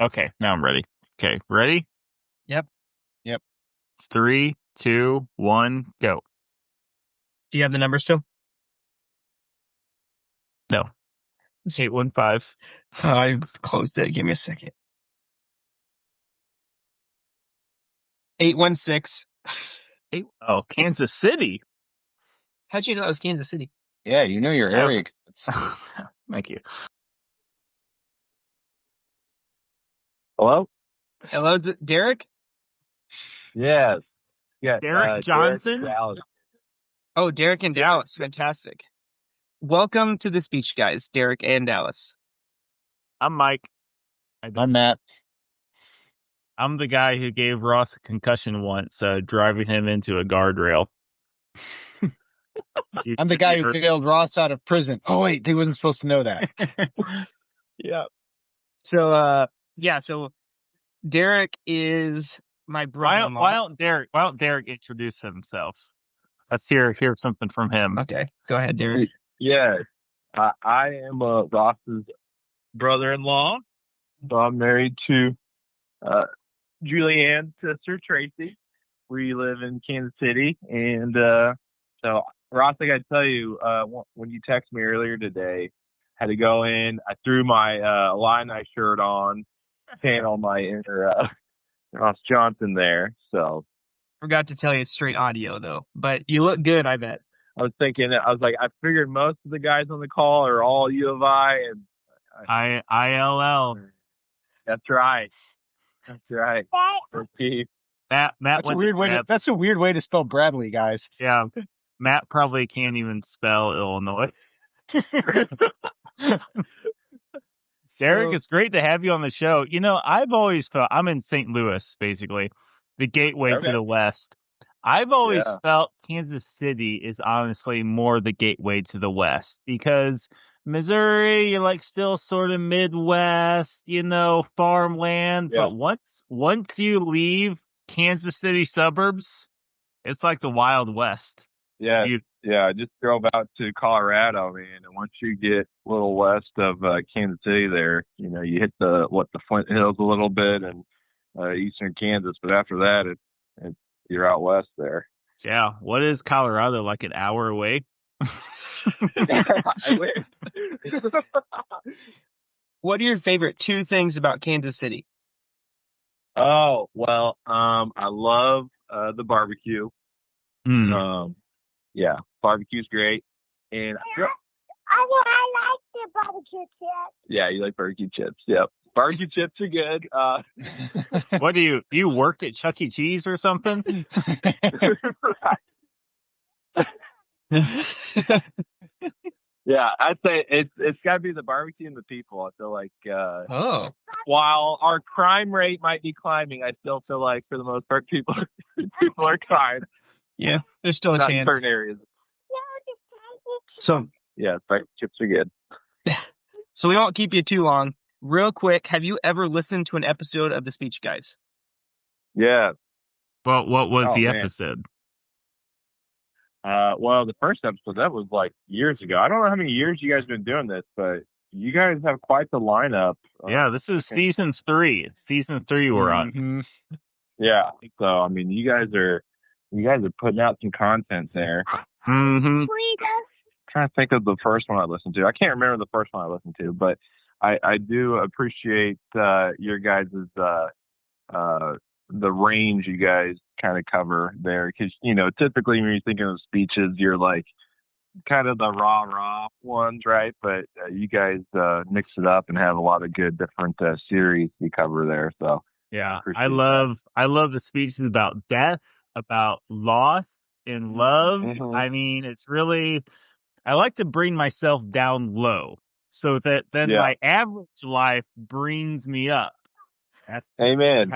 Okay, now I'm ready. Okay, ready? Yep. 3, 2, 1, go. Do you have the number still? No. It's 815. I closed it. Give me a second. 816. Oh, Kansas City. How'd you know that was Kansas City? Yeah, you know your area. Thank you. Hello? Hello, Derek? Yes. Yeah. Derek Johnson? Dallas. Oh, Derek and Dallas. Fantastic. Welcome to the Speech Guys, Derek and Dallas. I'm Mike. I'm Matt. I'm the guy who gave Ross a concussion once, driving him into a guardrail. I'm the guy who bailed Ross out of prison. Oh, wait, he wasn't supposed to know that. Yeah. So Derek is my brother-in-law. Why don't Derek introduce himself? Let's hear something from him. Okay, go ahead, Derek. Yeah, I am Ross's brother-in-law. So I'm married to Julianne's sister, Tracy. We live in Kansas City. And so, Ross, I got to tell you, when you texted me earlier today, had to go in. I threw my Illini shirt on, channel my inner Ross Johnson there. So Forgot to tell you it's straight audio, though. But you look good, I bet. I was thinking, I figured most of the guys on the call are all U of I. And ILL. That's right. Keith. Matt That's a weird way. That's a weird way to spell Bradley, guys. Yeah, Matt probably can't even spell Illinois. Derek, it's great to have you on the show. You know, I've always felt I'm in St. Louis, basically, the gateway to the West. I've always felt Kansas City is honestly more the gateway to the West because Missouri, you're like still sort of Midwest, farmland. Yeah. But once you leave Kansas City suburbs, it's like the Wild West. Yeah. I just drove out to Colorado, man, and once you get a little west of Kansas City there, you hit the Flint Hills a little bit and eastern Kansas, but after that, you're out west there. Yeah. What is Colorado, like an hour away? What are your favorite 2 things about Kansas City? Oh, well, I love the barbecue. Yeah, barbecue's great. And I like the barbecue chips. Yeah, you like barbecue chips. Yep. Barbecue chips are good. What do you work at Chuck E. Cheese or something? Yeah, I'd say it's got to be the barbecue and the people. I feel like while our crime rate might be climbing, I still feel like for the most part people are kind. Yeah, there's still a Not chance. in certain areas. So yeah, barbecue chips are good. So we won't keep you too long. Real quick, have you ever listened to an episode of The Speech Guys? Yeah. Well, what was the man. episode? Well, the first episode, that was like years ago. I don't know how many years you guys have been doing this, but you guys have quite the lineup. Yeah, this is season 3. It's season 3 we're on. Mm-hmm. Yeah. So, I mean, you guys are putting out some content there. Mm-hmm. Trying to think of the first one I listened to. I can't remember the first one I listened to, but I do appreciate your guys' the range you guys kind of cover there, because typically when you're thinking of speeches, you're like kind of the raw ones, right? But you guys mix it up and have a lot of good different series you cover there. So yeah, I love the speeches about death, about loss, and love. Mm-hmm. I mean, it's really, I like to bring myself down low so that then my average life brings me up. That's Amen.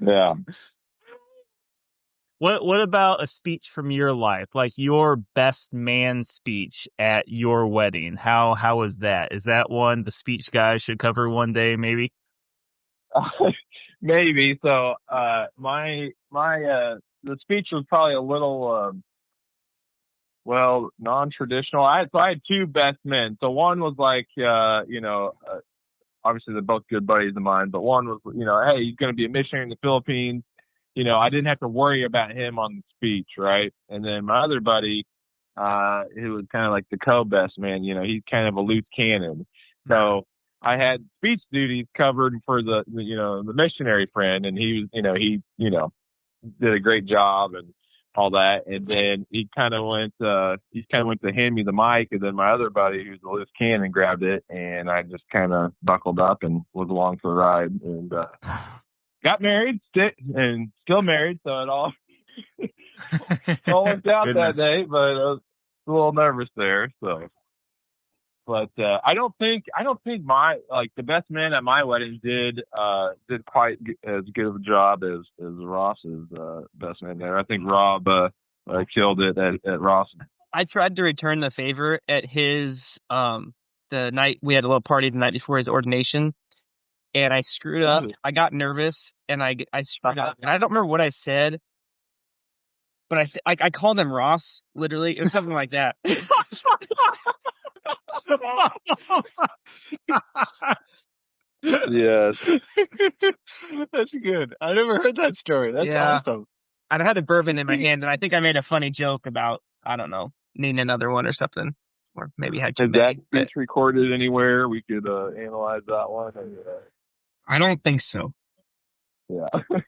Yeah. What about a speech from your life, like your best man speech at your wedding? How was that? Is that one the speech guys should cover one day, maybe? Maybe. So my the speech was probably a little non-traditional. I had 2 best men. So one was like obviously they're both good buddies of mine, but one was, hey, he's going to be a missionary in the Philippines. I didn't have to worry about him on the speech, right? And then my other buddy, who was kind of like the co-best man, he's kind of a loose cannon. So I had speech duties covered for the missionary friend, and he was, he did a great job and all that. And then he kind of went to hand me the mic, and then my other buddy, who's a loose cannon, grabbed it, and I just kind of buckled up and was along for the ride, and got married, and still married. So it all worked out that day, but I was a little nervous there. So. But I don't think the best man at my wedding did quite as good of a job as Ross's best man there. I think Rob killed it at Ross. I tried to return the favor at his the night we had a little party the night before his ordination, and I screwed up. I got nervous and I screwed up, and I don't remember what I said, but I called him Ross. Literally, it was something like that. Yes. That's good. I never heard that story. That's awesome. I had a bourbon in my hand, and I think I made a funny joke about, I don't know, needing another one or something. Or maybe had too many. Is that speech recorded anywhere? We could analyze that one. I don't think so. Yeah.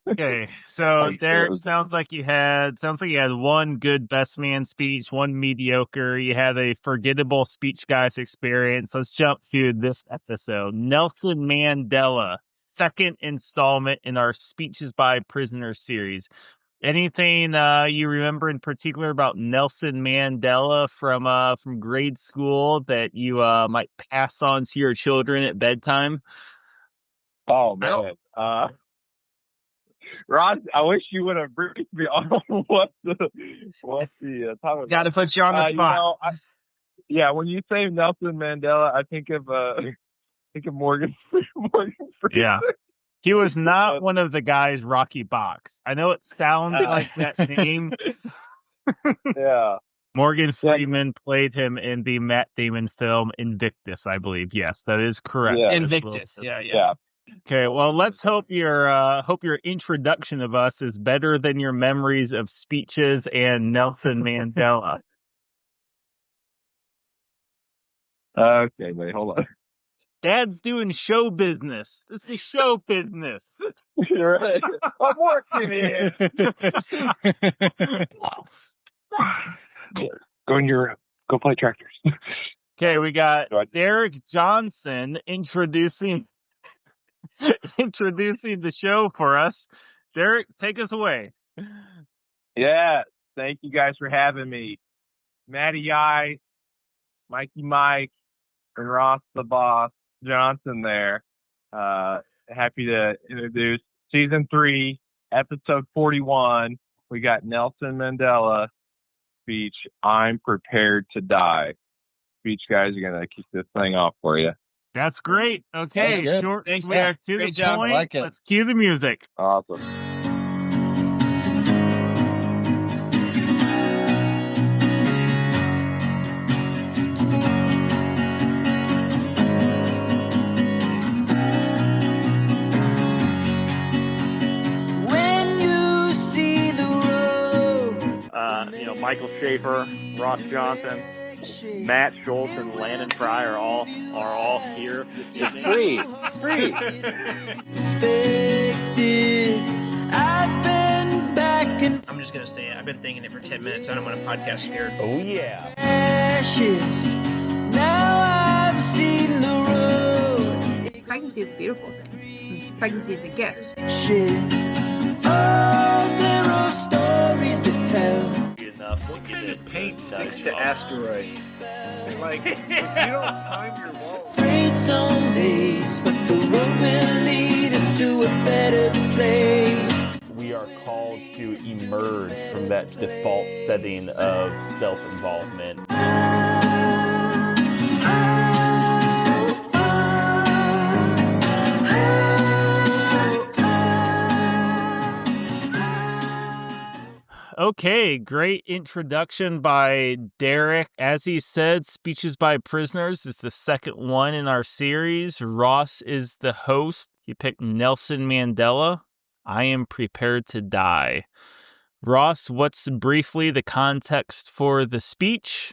Okay, so Derek, sounds like you had one good best man speech, one mediocre. You had a forgettable speech guys experience. Let's jump to this episode. Nelson Mandela, second installment in our Speeches by Prisoners series. Anything you remember in particular about Nelson Mandela from grade school that you might pass on to your children at bedtime? Oh man. Ross, I wish you would have briefed me on what's the topic. Got to put you on the spot. When you say Nelson Mandela, I think of Morgan Freeman. Yeah, he was not one of the guys Rocky boxed. I know it sounds like that name. Yeah. Morgan Freeman played him in the Matt Damon film Invictus, I believe. Yes, that is correct. Yeah. Invictus. Yeah. Okay, well, let's hope your introduction of us is better than your memories of speeches and Nelson Mandela. Okay, wait, hold on. Dad's doing show business. This is show business. You're right. I'm working here. Go play tractors. Okay, we got Derek Johnson introducing the show for us. Derek, take us away. Yeah, thank you guys for having me. Matty I, Mikey Mike, and Ross the Boss Johnson there. Happy to introduce season 3, episode 41. We got Nelson Mandela speech, I'm prepared to die. Speech guys are going to kick this thing off for you. That's great. Okay, short and sweet to the job. point. I like it. Let's cue the music. Awesome. When you see the road, Michael Schaefer, Ross Johnson, Matt Schultz, and Landon Fry are all here. it's free. Perspective. I've been back in I'm just going to say it. I've been thinking it for 10 minutes. I don't want a podcast scared. Oh, yeah. ashes. Now I've seen the road. Pregnancy is a beautiful thing. Pregnancy is a gift. Shit. Oh, there are stories to tell. What kind of paint sticks to asteroids? Like, if you don't time your wall. Afraid some days, but the road will lead us to a better place. We are called to emerge from that default setting of self-involvement. Okay, great introduction by Derek. As he said, Speeches by Prisoners is the second one in our series. Ross is the host. He picked Nelson Mandela. I Am Prepared to Die. Ross, what's briefly the context for the speech?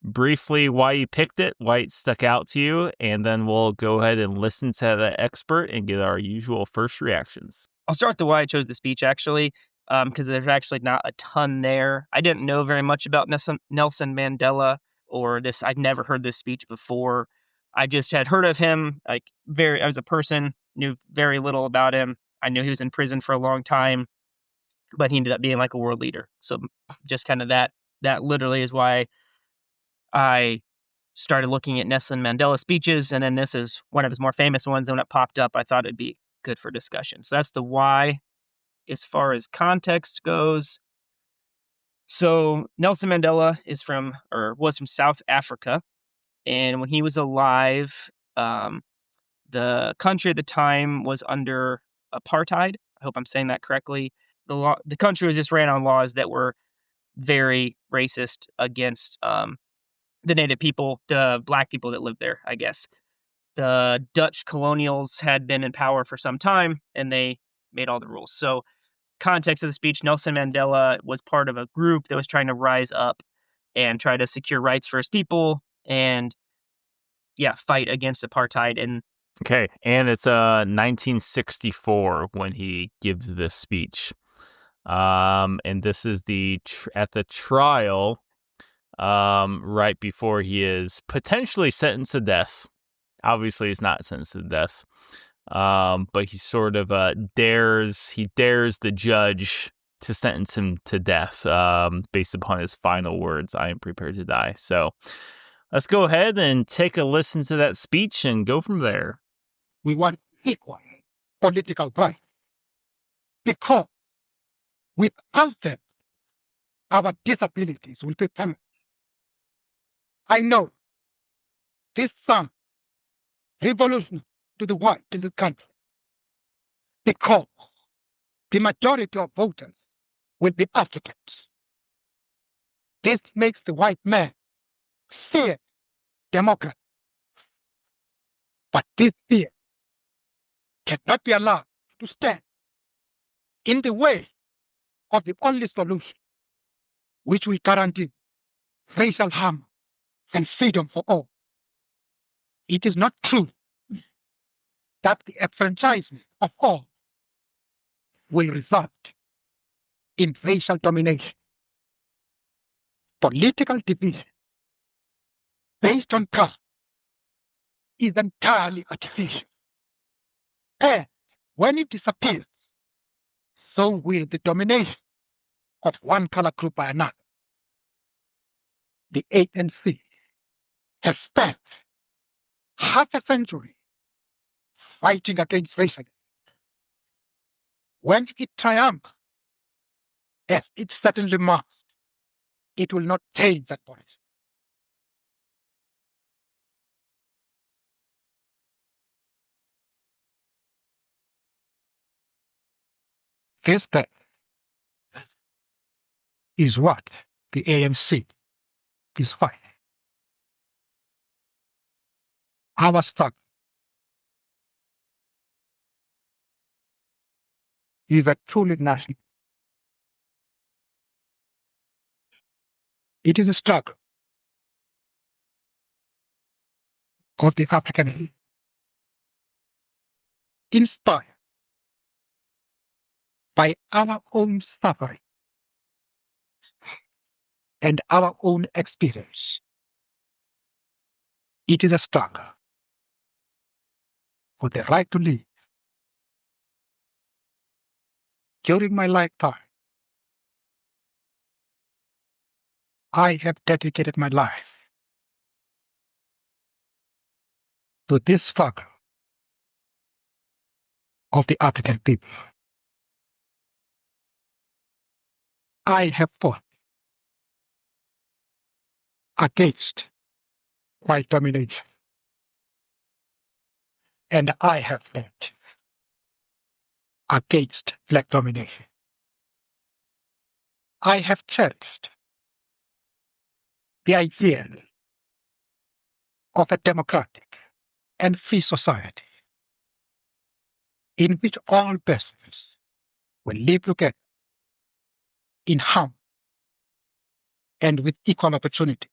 Briefly, why you picked it, why it stuck out to you, and then we'll go ahead and listen to the expert and get our usual first reactions. I'll start with the why I chose the speech, actually, because there's actually not a ton there. I didn't know very much about Nelson Mandela or this. I'd never heard this speech before. I just had heard of him, as a person, knew very little about him. I knew he was in prison for a long time, but he ended up being like a world leader. So just kind of that literally is why I started looking at Nelson Mandela speeches, and then this is one of his more famous ones. And when it popped up, I thought it'd be good for discussion. So that's the why. As far as context goes, so Nelson Mandela was from South Africa, and when he was alive, the country at the time was under apartheid. I hope I'm saying that correctly. The country was just ran on laws that were very racist against the native people, the black people that lived there, I guess. The Dutch colonials had been in power for some time, and they made all the rules. So, context of the speech, Nelson Mandela was part of a group that was trying to rise up and try to secure rights for his people and, fight against apartheid. And okay, and it's 1964 when he gives this speech. And this is at the trial right before he is potentially sentenced to death. Obviously, he's not sentenced to death. But he sort of dares the judge to sentence him to death based upon his final words, I am prepared to die. So let's go ahead and take a listen to that speech and go from there. We want equal political rights because without them, our disabilities will be permanent. I know this sounds revolutionary to the world, to the country, because the majority of voters will be Africans. This makes the white man fear democracy. But this fear cannot be allowed to stand in the way of the only solution which will guarantee racial harmony and freedom for all. It is not true that the enfranchisement of all will result in racial domination. Political division based on caste is entirely artificial. And when it disappears, so will the domination of one color group by another. The ANC has spent half a century fighting against racism. When it triumphs, as it certainly must, it will not change that policy. This then is what the ANC is fighting. Our struggle is a truly national. It is a struggle of the African inspired by our own suffering and our own experience. It is a struggle for the right to live. During my lifetime, I have dedicated my life to this struggle of the African people. I have fought against white domination, and I have fought against black domination. I have cherished the idea of a democratic and free society in which all persons will live together in harmony and with equal opportunity.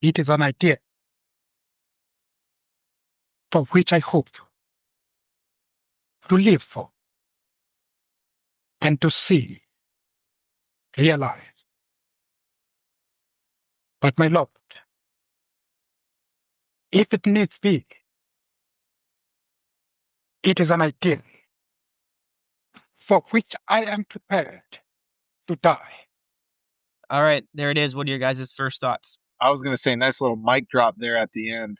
It is an idea for which I hope to live for and to see realized. But my Lord, if it needs be, it is an idea for which I am prepared to die. All right, there it is. What are your guys' first thoughts? I was going to say, nice little mic drop there at the end.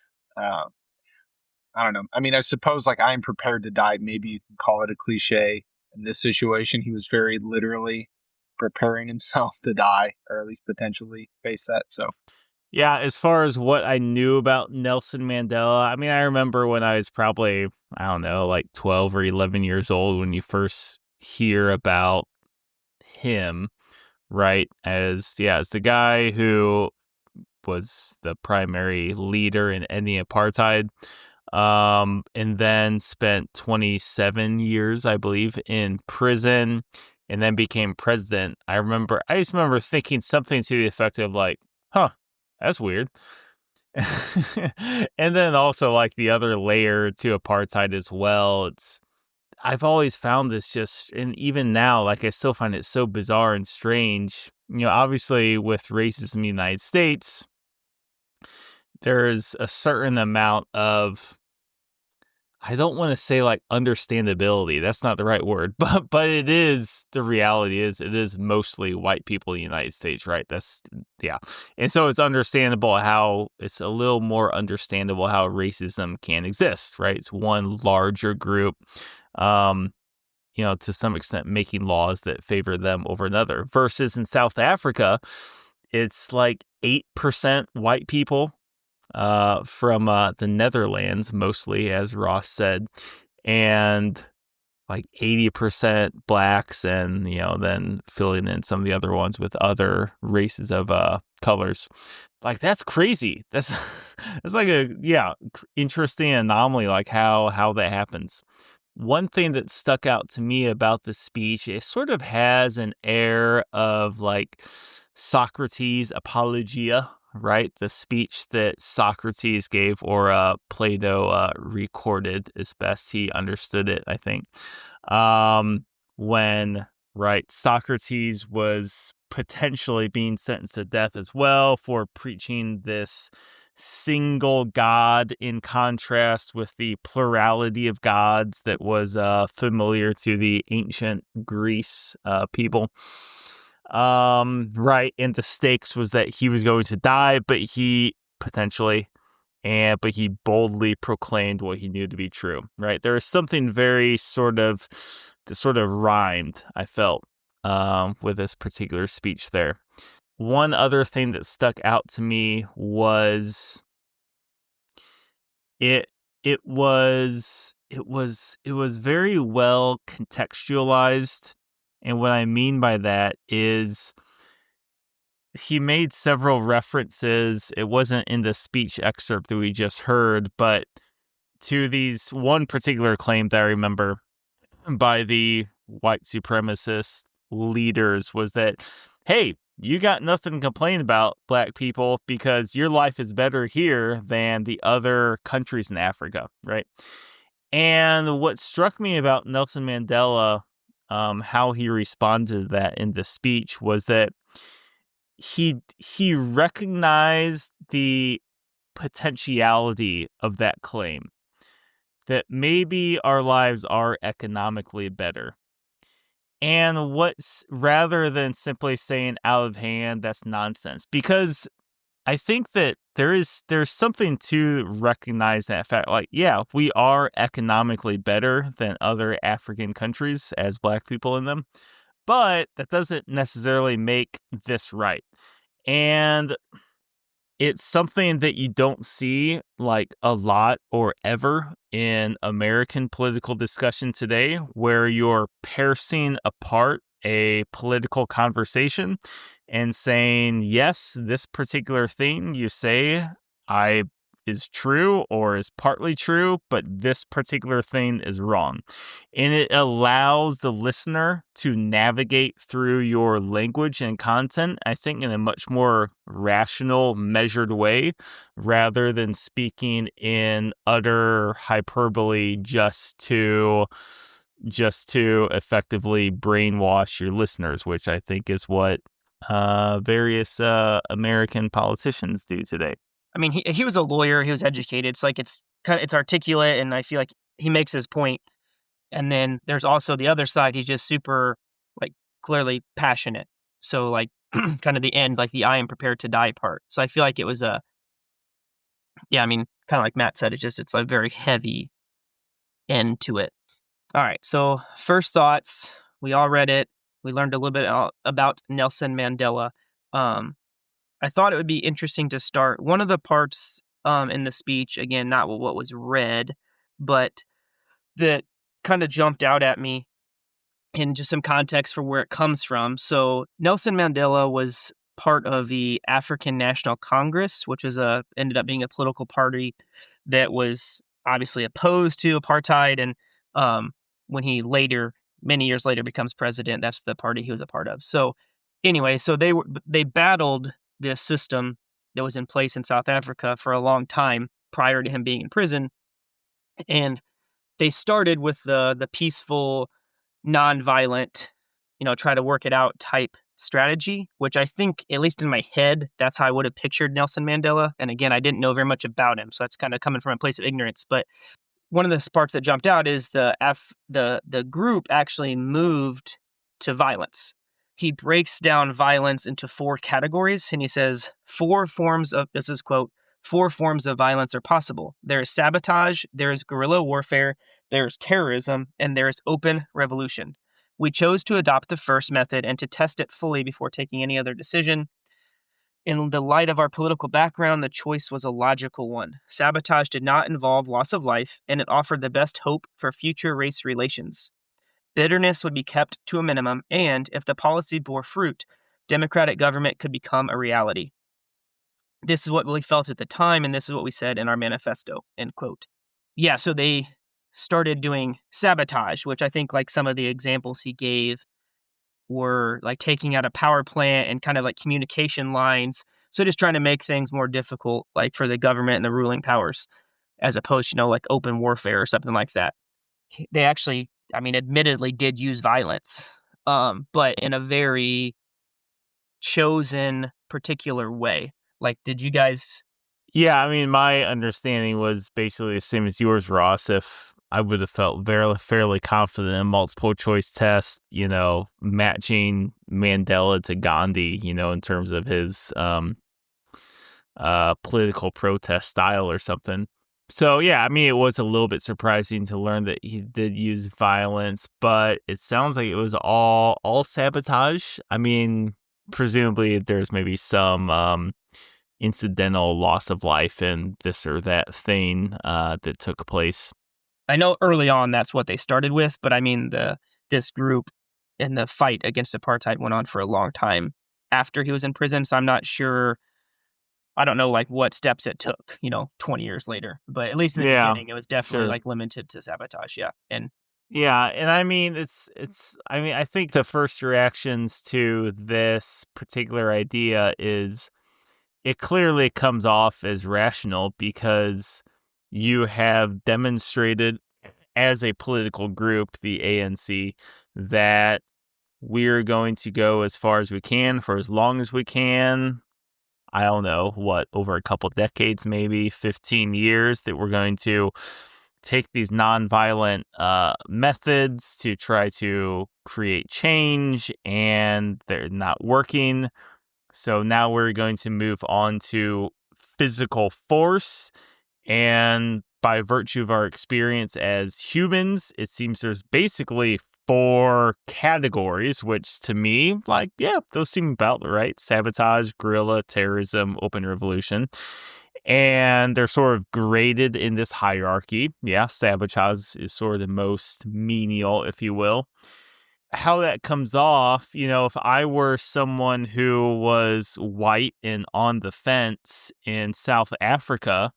I don't know. I mean, I suppose like I'm prepared to die. Maybe you can call it a cliche. In this situation, he was very literally preparing himself to die, or at least potentially face that. So, yeah, as far as what I knew about Nelson Mandela, I mean, I remember when I was probably, I don't know, like 12 or 11 years old when you first hear about him, right? As the guy who was the primary leader in ending apartheid, and then spent 27 years, I believe, in prison, and then became president. I just remember thinking something to the effect of like, huh, that's weird. And then also like the other layer to apartheid as well. I've always found this just, and even now, like I still find it so bizarre and strange. You know, obviously with racism in the United States, there's a certain amount of, I don't want to say like understandability. That's not the right word, but it is, the reality is it is mostly white people in the United States, right? Yeah. And so it's a little more understandable how racism can exist, right? It's one larger group, to some extent making laws that favor them over another, versus in South Africa, it's like 8% white people, from the Netherlands, mostly, as Ross said, and like 80% blacks, and then filling in some of the other ones with other races of colors. Like, that's crazy. That's like a interesting anomaly, like how that happens. One thing that stuck out to me about the speech, it sort of has an air of like Socrates' Apologia, right? The speech that Socrates gave, or Plato recorded as best he understood it, I think. When, right, Socrates was potentially being sentenced to death as well for preaching this single God, in contrast with the plurality of gods that was familiar to the ancient Greece people. Right, and the stakes was that he was going to die, but he boldly proclaimed what he knew to be true, right? There was something very sort of rhymed, I felt, with this particular speech there. One other thing that stuck out to me was it was very well contextualized. And what I mean by that is he made several references. It wasn't in the speech excerpt that we just heard, but to these one particular claim that I remember by the white supremacist leaders was that, hey, you got nothing to complain about, black people, because your life is better here than the other countries in Africa, right? And what struck me about Nelson Mandela, how he responded to that in the speech, was that he recognized the potentiality of that claim, that maybe our lives are economically better. And rather than simply saying out of hand, that's nonsense, because I think that there's something to recognize that fact. Like, yeah, we are economically better than other African countries as black people in them, but that doesn't necessarily make this right. And it's something that you don't see like a lot or ever in American political discussion today, where you're parsing apart a political conversation and saying, yes, this particular thing you say I is true or is partly true, but this particular thing is wrong. And it allows the listener to navigate through your language and content, I think, in a much more rational, measured way, rather than speaking in utter hyperbole just to effectively brainwash your listeners, which I think is what various American politicians do today. I mean, he was a lawyer. He was educated. So like it's articulate, and I feel like he makes his point. And then there's also the other side. He's just super like clearly passionate. So like kind of the end, like the I am prepared to die part. So I feel like it was I mean, kind of like Matt said, it's a very heavy end to it. All right. So first thoughts, we all read it. We learned a little bit about Nelson Mandela. I thought it would be interesting to start one of the parts in the speech, again, not what was read, but that kind of jumped out at me in just some context for where it comes from. So Nelson Mandela was part of the African National Congress, which was ended up being a political party that was obviously opposed to apartheid. And when he many years later, becomes president, that's the party he was a part of. So anyway, so they battled this system that was in place in South Africa for a long time prior to him being in prison. And they started with the peaceful, nonviolent, try to work it out type strategy, which I think, at least in my head, that's how I would have pictured Nelson Mandela. And again, I didn't know very much about him, so that's kind of coming from a place of ignorance. But one of the parts that jumped out is the group actually moved to violence. He breaks down violence into 4 categories, and he says this is quote, 4 forms of violence are possible. There is sabotage, there is guerrilla warfare, there is terrorism, and there is open revolution. We chose to adopt the first method and to test it fully before taking any other decision. In the light of our political background, the choice was a logical one. Sabotage did not involve loss of life, and it offered the best hope for future race relations. Bitterness would be kept to a minimum, and if the policy bore fruit, democratic government could become a reality. This is what we felt at the time, and this is what we said in our manifesto, end quote. Yeah, so they started doing sabotage, which I think like some of the examples he gave were like taking out a power plant and kind of like communication lines. So just trying to make things more difficult, like for the government and the ruling powers, as opposed to, like open warfare or something like that. They actually, I mean, admittedly did use violence, but in a very chosen particular way. Like, did you guys? Yeah, I mean, my understanding was basically the same as yours, Ross. If I would have felt fairly confident in multiple choice test, matching Mandela to Gandhi, in terms of his political protest style or something. So, yeah, I mean, it was a little bit surprising to learn that he did use violence, but it sounds like it was all sabotage. I mean, presumably there's maybe some incidental loss of life in this or that thing that took place. I know early on that's what they started with, but I mean, this group and the fight against apartheid went on for a long time after he was in prison, so I'm not sure. I don't know like what steps it took, 20 years later, but at least in the beginning, it was definitely like limited to sabotage. Yeah. And I mean, I think the first reactions to this particular idea is it clearly comes off as rational because you have demonstrated as a political group, the ANC, that we're going to go as far as we can for as long as we can. I don't know, over a couple decades, maybe 15 years, that we're going to take these nonviolent methods to try to create change, and they're not working. So now we're going to move on to physical force. And by virtue of our experience as humans, it seems there's basically 4 categories, which to me, like, yeah, those seem about right. Sabotage, guerrilla, terrorism, open revolution. And they're sort of graded in this hierarchy. Yeah, sabotage is sort of the most menial, if you will. How that comes off, if I were someone who was white and on the fence in South Africa,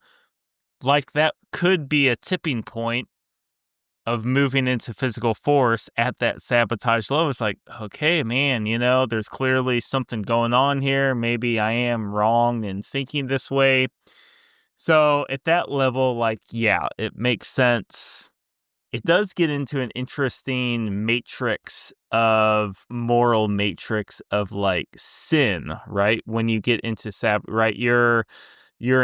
like that could be a tipping point of moving into physical force at that sabotage level. It's like, okay, man, there's clearly something going on here. Maybe I am wrong in thinking this way. So at that level, like, yeah, it makes sense. It does get into an interesting moral matrix of like sin, right? When you get into right, you're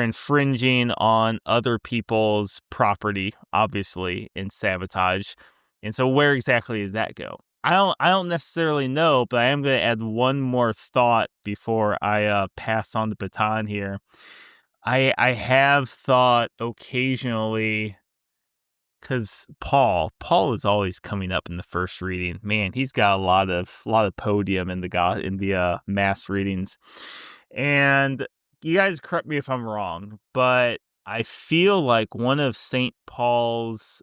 infringing on other people's property, obviously, in sabotage. And so where exactly does that go? I don't necessarily know, but I am going to add one more thought before I pass on the baton here. I have thought occasionally, because Paul is always coming up in the first reading. Man, he's got a lot of podium in the mass readings. And you guys correct me if I'm wrong, but I feel like one of St. Paul's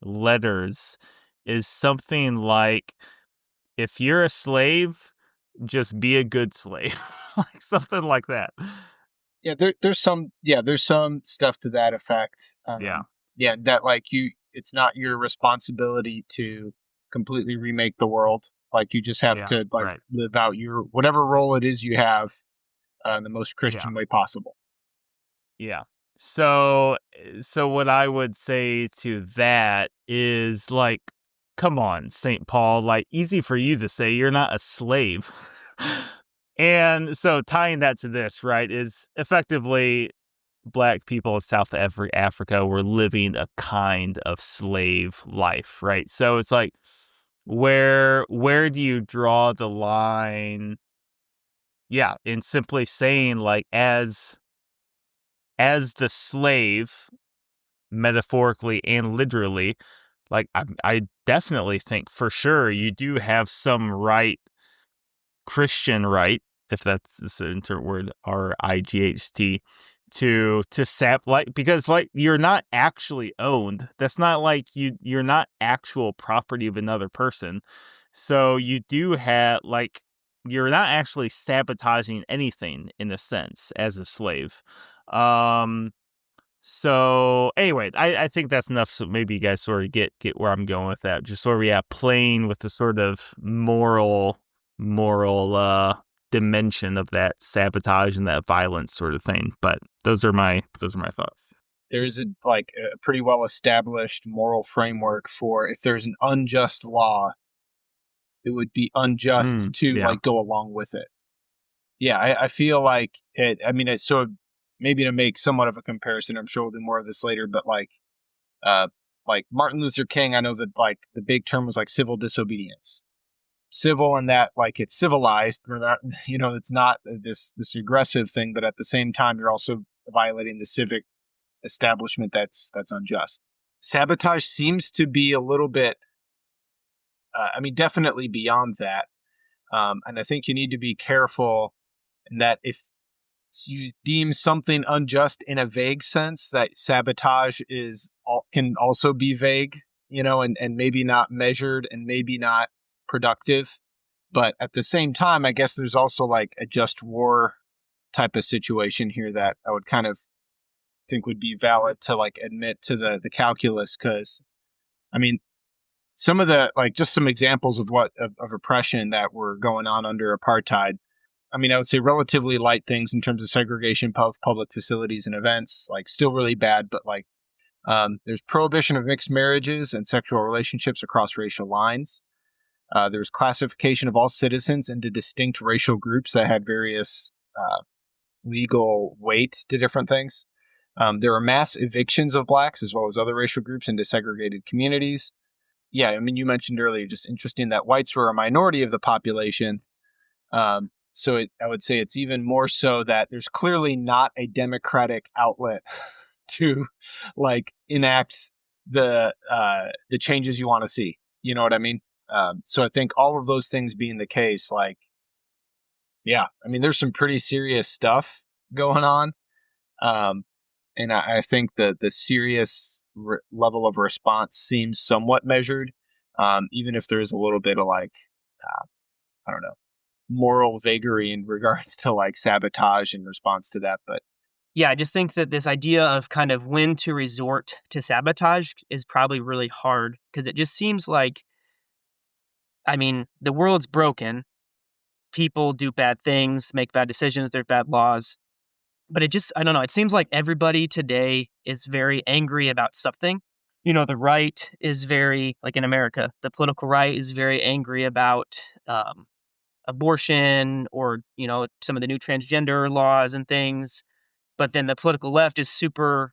letters is something like, if you're a slave, just be a good slave. Like something like that. Yeah, there's some stuff to that effect. Yeah, that like it's not your responsibility to completely remake the world. Like you just have to live out your whatever role it is you have in the most Christian way possible. Yeah. So what I would say to that is, like, come on, St. Paul, like, easy for you to say you're not a slave. And so tying that to this, right, is effectively Black people in South Africa were living a kind of slave life, right? So it's like, where do you draw the line? Yeah, in simply saying, like, as the slave, metaphorically and literally, like, I definitely think for sure you do have some right, Christian right, if that's the word, RIGHT, to like, because like you're not actually owned. That's not like you're not actual property of another person. So you do have, like, you're not actually sabotaging anything in a sense as a slave. So anyway, I think that's enough. So maybe you guys sort of get where I'm going with that. Just sort of, playing with the sort of moral dimension of that sabotage and that violence sort of thing. But those are my thoughts. There's a pretty well established moral framework for, if there's an unjust law, it would be unjust to go along with it. Yeah, I feel like it. I mean, it's so maybe to make somewhat of a comparison. I'm sure we'll do more of this later, but like Martin Luther King, I know that like the big term was like civil disobedience. Civil in that, like, it's civilized, or that, it's not this aggressive thing, but at the same time you're also violating the civic establishment that's unjust. Sabotage seems to be a little bit definitely beyond that, and I think you need to be careful in that if you deem something unjust in a vague sense, that sabotage can also be vague, and maybe not measured and maybe not productive. But at the same time, I guess there's also like a just war type of situation here that I would kind of think would be valid to like admit to the calculus. Because I mean, some of the, like, just some examples of of oppression that were going on under apartheid. I mean, I would say relatively light things in terms of segregation of public facilities and events, like still really bad, but like there's prohibition of mixed marriages and sexual relationships across racial lines. There's classification of all citizens into distinct racial groups that had various legal weight to different things. There were mass evictions of blacks as well as other racial groups into segregated communities. Yeah, I mean, you mentioned earlier, just interesting that whites were a minority of the population. So I would say it's even more so that there's clearly not a democratic outlet to like enact the changes you want to see. You know what I mean? So I think all of those things being the case, like, yeah, I mean, there's some pretty serious stuff going on. And I think the serious level of response seems somewhat measured, even if there is a little bit of like, I don't know, moral vagary in regards to like sabotage in response to that. But yeah, I just think that this idea of kind of when to resort to sabotage is probably really hard because it just seems like, I mean, the world's broken. People do bad things, make bad decisions, there's bad laws. But it just, I don't know, it seems like everybody today is very angry about something. The right is very, like in America, the political right is very angry about abortion or, some of the new transgender laws and things. But then the political left is super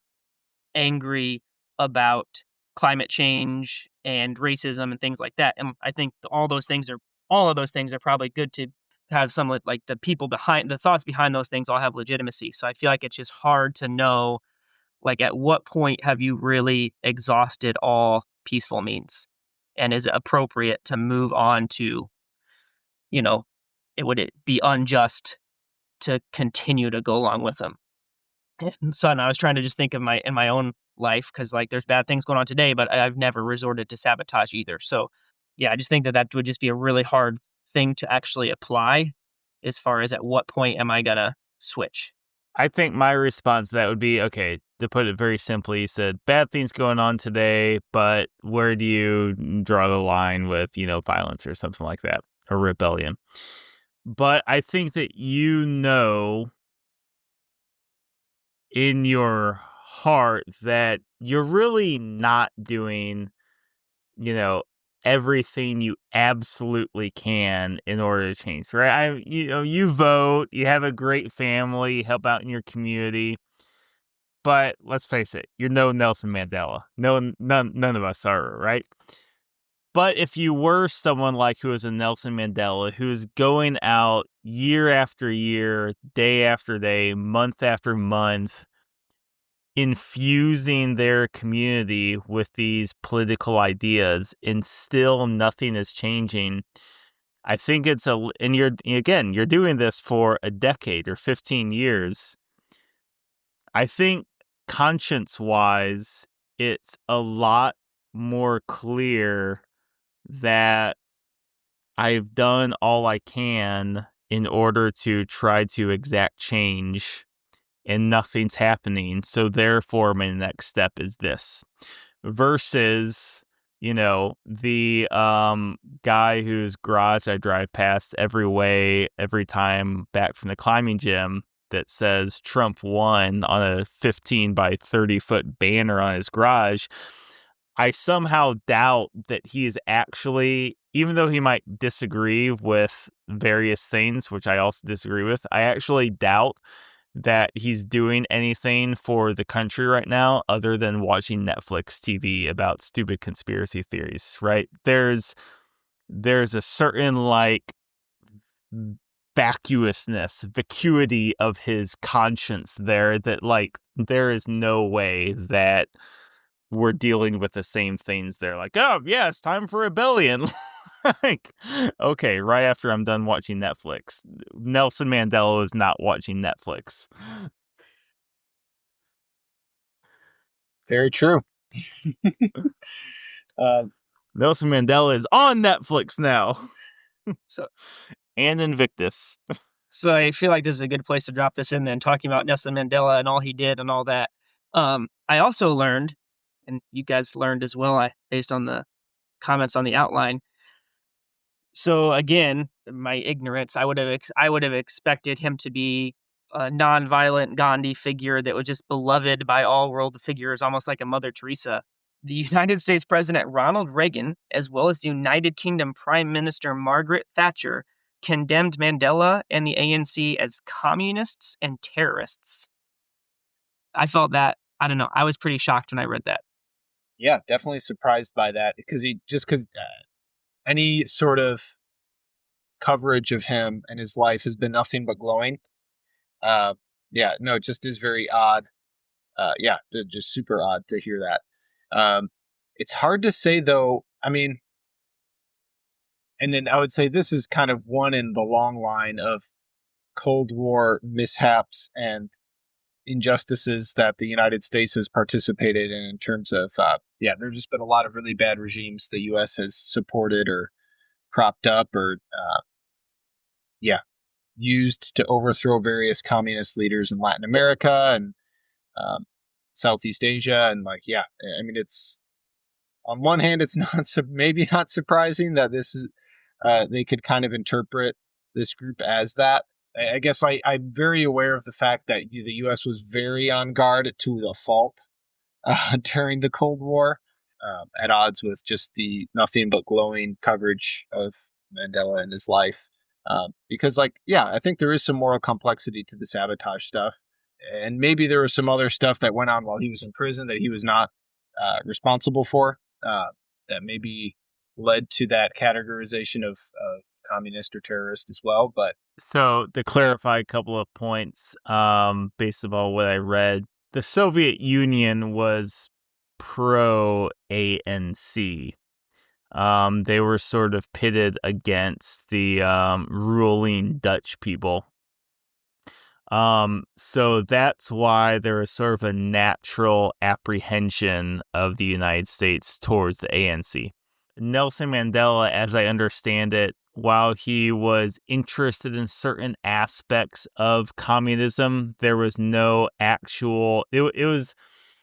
angry about climate change and racism and things like that. And I think all of those things are probably good to have some like the people behind the thoughts behind those things all have legitimacy. So I feel like it's just hard to know, like, at what point have you really exhausted all peaceful means? And is it appropriate to move on to, would it be unjust to continue to go along with them? And so I was trying to just think of in my own life because like there's bad things going on today, but I've never resorted to sabotage either. So yeah, I just think that would just be a really hard thing to actually apply as far as at what point am I gonna switch. I think my response to that would be, okay, to put it very simply, you said bad things going on today, but where do you draw the line with, violence or something like that, or rebellion? But I think that in your heart that you're really not doing, everything you absolutely can in order to change, right? You vote, you have a great family, you help out in your community, but let's face it, you're no Nelson Mandela. None of us are, right? But if you were someone like who is a Nelson Mandela, who is going out year after year, day after day, month after month, infusing their community with these political ideas, and still nothing is changing, I think and you're doing this for a decade or 15 years. I think conscience-wise, it's a lot more clear that I've done all I can in order to try to exact change and nothing's happening. So therefore, my next step is this. Versus, the guy whose garage I drive past every time back from the climbing gym that says Trump won on a 15 by 30 foot banner on his garage. I somehow doubt that he is actually, even though he might disagree with various things, which I also disagree with, I actually doubt that he's doing anything for the country right now other than watching Netflix TV about stupid conspiracy theories, right? There's a certain like vacuity of his conscience there that like there is no way that we're dealing with the same things there. Like, oh yeah, it's time for rebellion. Like, okay, right after I'm done watching Netflix. Nelson Mandela is not watching Netflix. Very true. Nelson Mandela is on Netflix now. So, and Invictus. So I feel like this is a good place to drop this in then, talking about Nelson Mandela and all he did and all that. I also learned, and you guys learned as well, based on the comments on the outline. So again, my ignorance, I would have expected him to be a nonviolent Gandhi figure that was just beloved by all world figures, almost like a Mother Teresa. The United States President Ronald Reagan, as well as the United Kingdom Prime Minister Margaret Thatcher, condemned Mandela and the ANC as communists and terrorists. I felt that, I don't know, I was pretty shocked when I read that. Yeah, definitely surprised by that because any sort of coverage of him and his life has been nothing but glowing. It just is very odd. Just super odd to hear that. It's hard to say though. I mean, and then I would say this is kind of one in the long line of Cold War mishaps and injustices that the United States has participated in terms of, there's just been a lot of really bad regimes the U.S. has supported or propped up or, used to overthrow various communist leaders in Latin America and Southeast Asia. And I mean, it's, on one hand, it's maybe not surprising that this is, they could kind of interpret this group as that. I guess I'm very aware of the fact that the U.S. was very on guard to the fault during the Cold War, at odds with just the nothing but glowing coverage of Mandela and his life. Because I think there is some moral complexity to the sabotage stuff. And maybe there was some other stuff that went on while he was in prison that he was not responsible for, that maybe led to that categorization of communist or terrorist as well. But so to clarify a couple of points, based on what I read, the Soviet Union was pro ANC. They were sort of pitted against the ruling Dutch people. So that's why there is sort of a natural apprehension of the United States towards the ANC. Nelson Mandela, as I understand it, while he was interested in certain aspects of communism, there was no actual, it was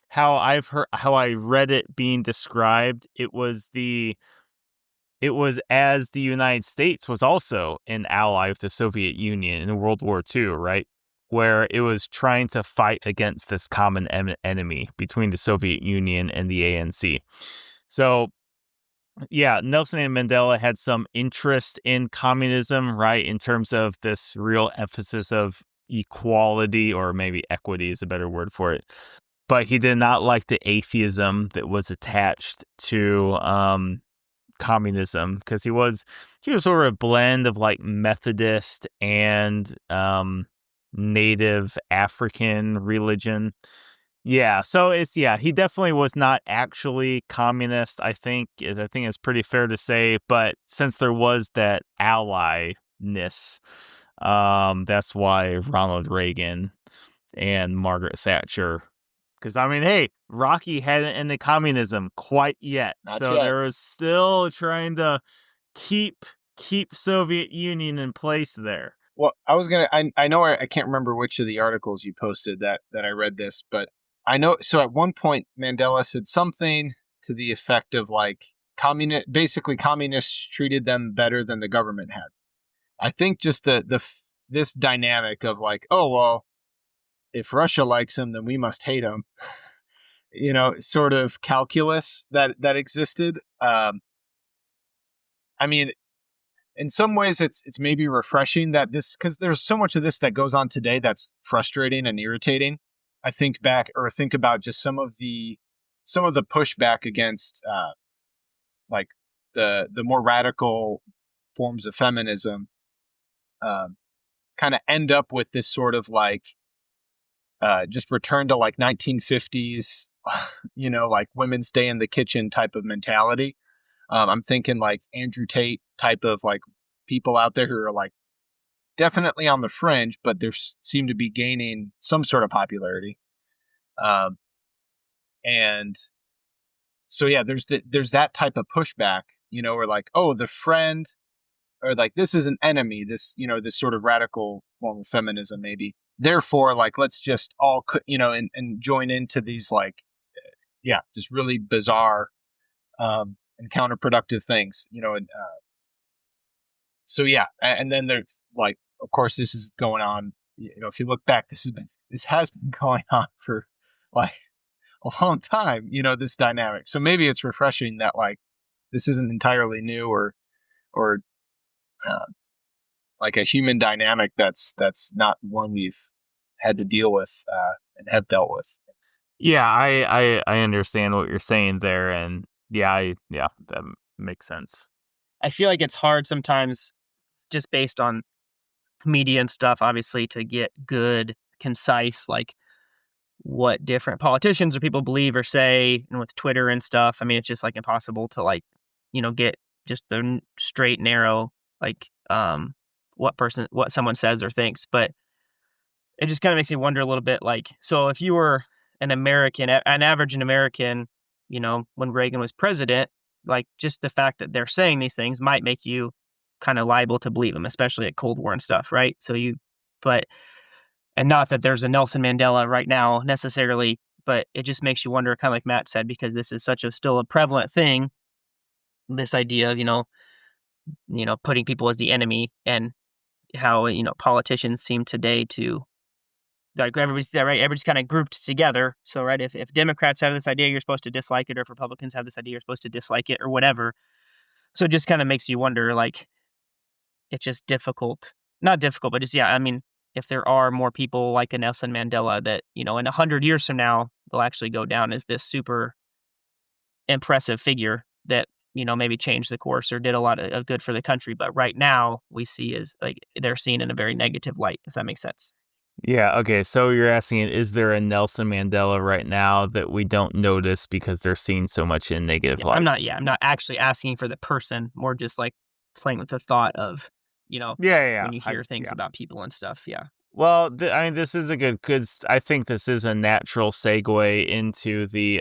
how I read it being described. It was as the United States was also an ally of the Soviet Union in World War II, right? Where it was trying to fight against this common enemy between the Soviet Union and the ANC. So, yeah, Nelson and Mandela had some interest in communism, right? In terms of this real emphasis of equality, or maybe equity is a better word for it. But he did not like the atheism that was attached to communism, because he was sort of a blend of Methodist and Native African religion. Yeah, so he definitely was not actually communist. I think it's pretty fair to say, but since there was that ally-ness, that's why Ronald Reagan and Margaret Thatcher, because I mean, hey, Rocky hadn't ended communism quite yet, so there was still trying to keep Soviet Union in place there. Well, I know I can't remember which of the articles you posted that I read this, but I know, so at one point Mandela said something to the effect of basically communists treated them better than the government had. I think just this dynamic of oh, well, if Russia likes him, then we must hate him, sort of calculus that existed. I mean, in some ways it's maybe refreshing that because there's so much of this that goes on today that's frustrating and irritating. I think about just some of the pushback against the more radical forms of feminism, kind of end up with this sort of just return to 1950s, women stay in the kitchen type of mentality. I'm thinking Andrew Tate type of people out there who are definitely on the fringe, but they seem to be gaining some sort of popularity. And so, yeah, there's that type of pushback, where oh, the friend, or this is an enemy, this sort of radical form of feminism, maybe. Therefore, let's just all, and join into these just really bizarre, and counterproductive things, so yeah, and then there's of course, this is going on. If you look back, this has been going on for a long time. This dynamic. So maybe it's refreshing that this isn't entirely new, or a human dynamic that's not one we've had to deal with and have dealt with. Yeah, I understand what you're saying there, and that makes sense. I feel like it's hard sometimes, just based on media and stuff, obviously, to get good, concise, what different politicians or people believe or say, and with Twitter and stuff. I mean, it's just impossible to get just the straight, narrow, like what someone says or thinks. But it just kind of makes me wonder a little bit, like, so if you were an average American, when Reagan was president, like, just the fact that they're saying these things might make you kind of liable to believe them, especially at Cold War and stuff, right? And not that there's a Nelson Mandela right now necessarily, but it just makes you wonder, kind of like Matt said, because this is still a prevalent thing, this idea of, putting people as the enemy, and how, politicians seem today to, like, everybody's kind of grouped together. So, right, if Democrats have this idea, you're supposed to dislike it, or if Republicans have this idea, you're supposed to dislike it, or whatever. So it just kind of makes you wonder, like, it's just not difficult, but just, I mean, if there are more people like a Nelson Mandela that, in 100 years from now, they'll actually go down as this super impressive figure that, maybe changed the course or did a lot of good for the country. But right now we see is, like, they're seen in a very negative light, if that makes sense. Yeah, okay, so you're asking, is there a Nelson Mandela right now that we don't notice because they're seen so much in negative light? I'm not actually asking for the person, more just like playing with the thought of, when you hear things about people and stuff, Well, I mean, this is because I think this is a natural segue into the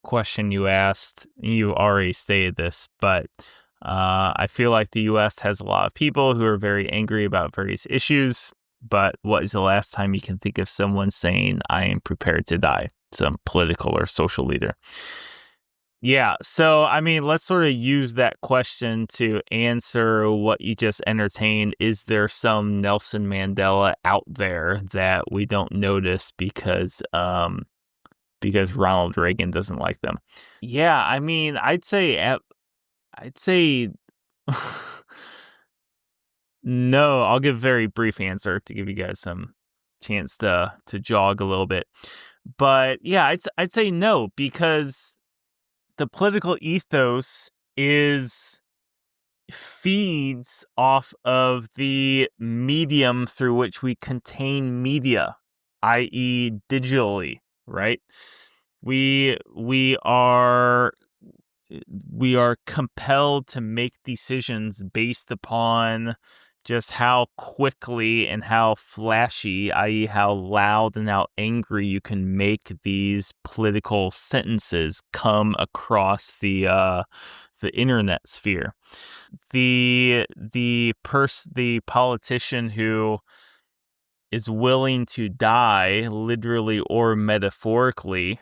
question you asked. You already stated this, but I feel like the U.S. has a lot of people who are very angry about various issues. But what is the last time you can think of someone saying, I am prepared to die? Some political or social leader. Yeah, so, I mean, let's sort of use that question to answer what you just entertained. Is there some Nelson Mandela out there that we don't notice because Ronald Reagan doesn't like them? Yeah, I mean, I'd say no. I'll give a very brief answer to give you guys some chance to jog a little bit. But yeah, I'd say no, because the political ethos feeds off of the medium through which we contain media, i.e. digitally, right? We are compelled to make decisions based upon just how quickly and how flashy, i.e. how loud and how angry you can make these political sentences come across the internet sphere. The politician who is willing to die, literally or metaphorically,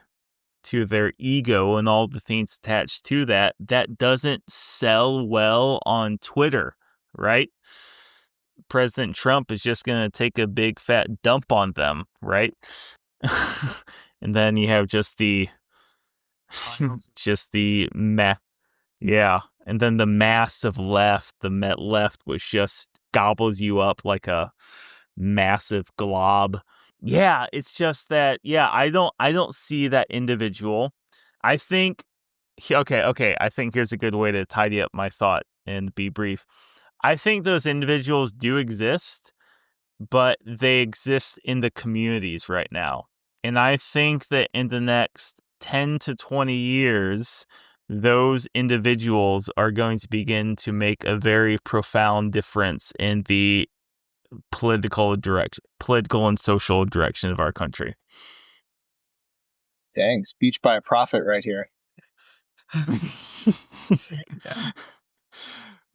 to their ego and all the things attached to that doesn't sell well on Twitter, right? President Trump is just going to take a big fat dump on them, right? And then you have just the and then the massive left, the Met left, which just gobbles you up like a massive glob. Yeah, it's just that, I don't see that individual. I think, okay, I think here's a good way to tidy up my thought and be brief. I think those individuals do exist, but they exist in the communities right now. And I think that in the next 10 to 20 years, those individuals are going to begin to make a very profound difference in the political and social direction of our country. Dang, speech by a prophet right here. Yeah.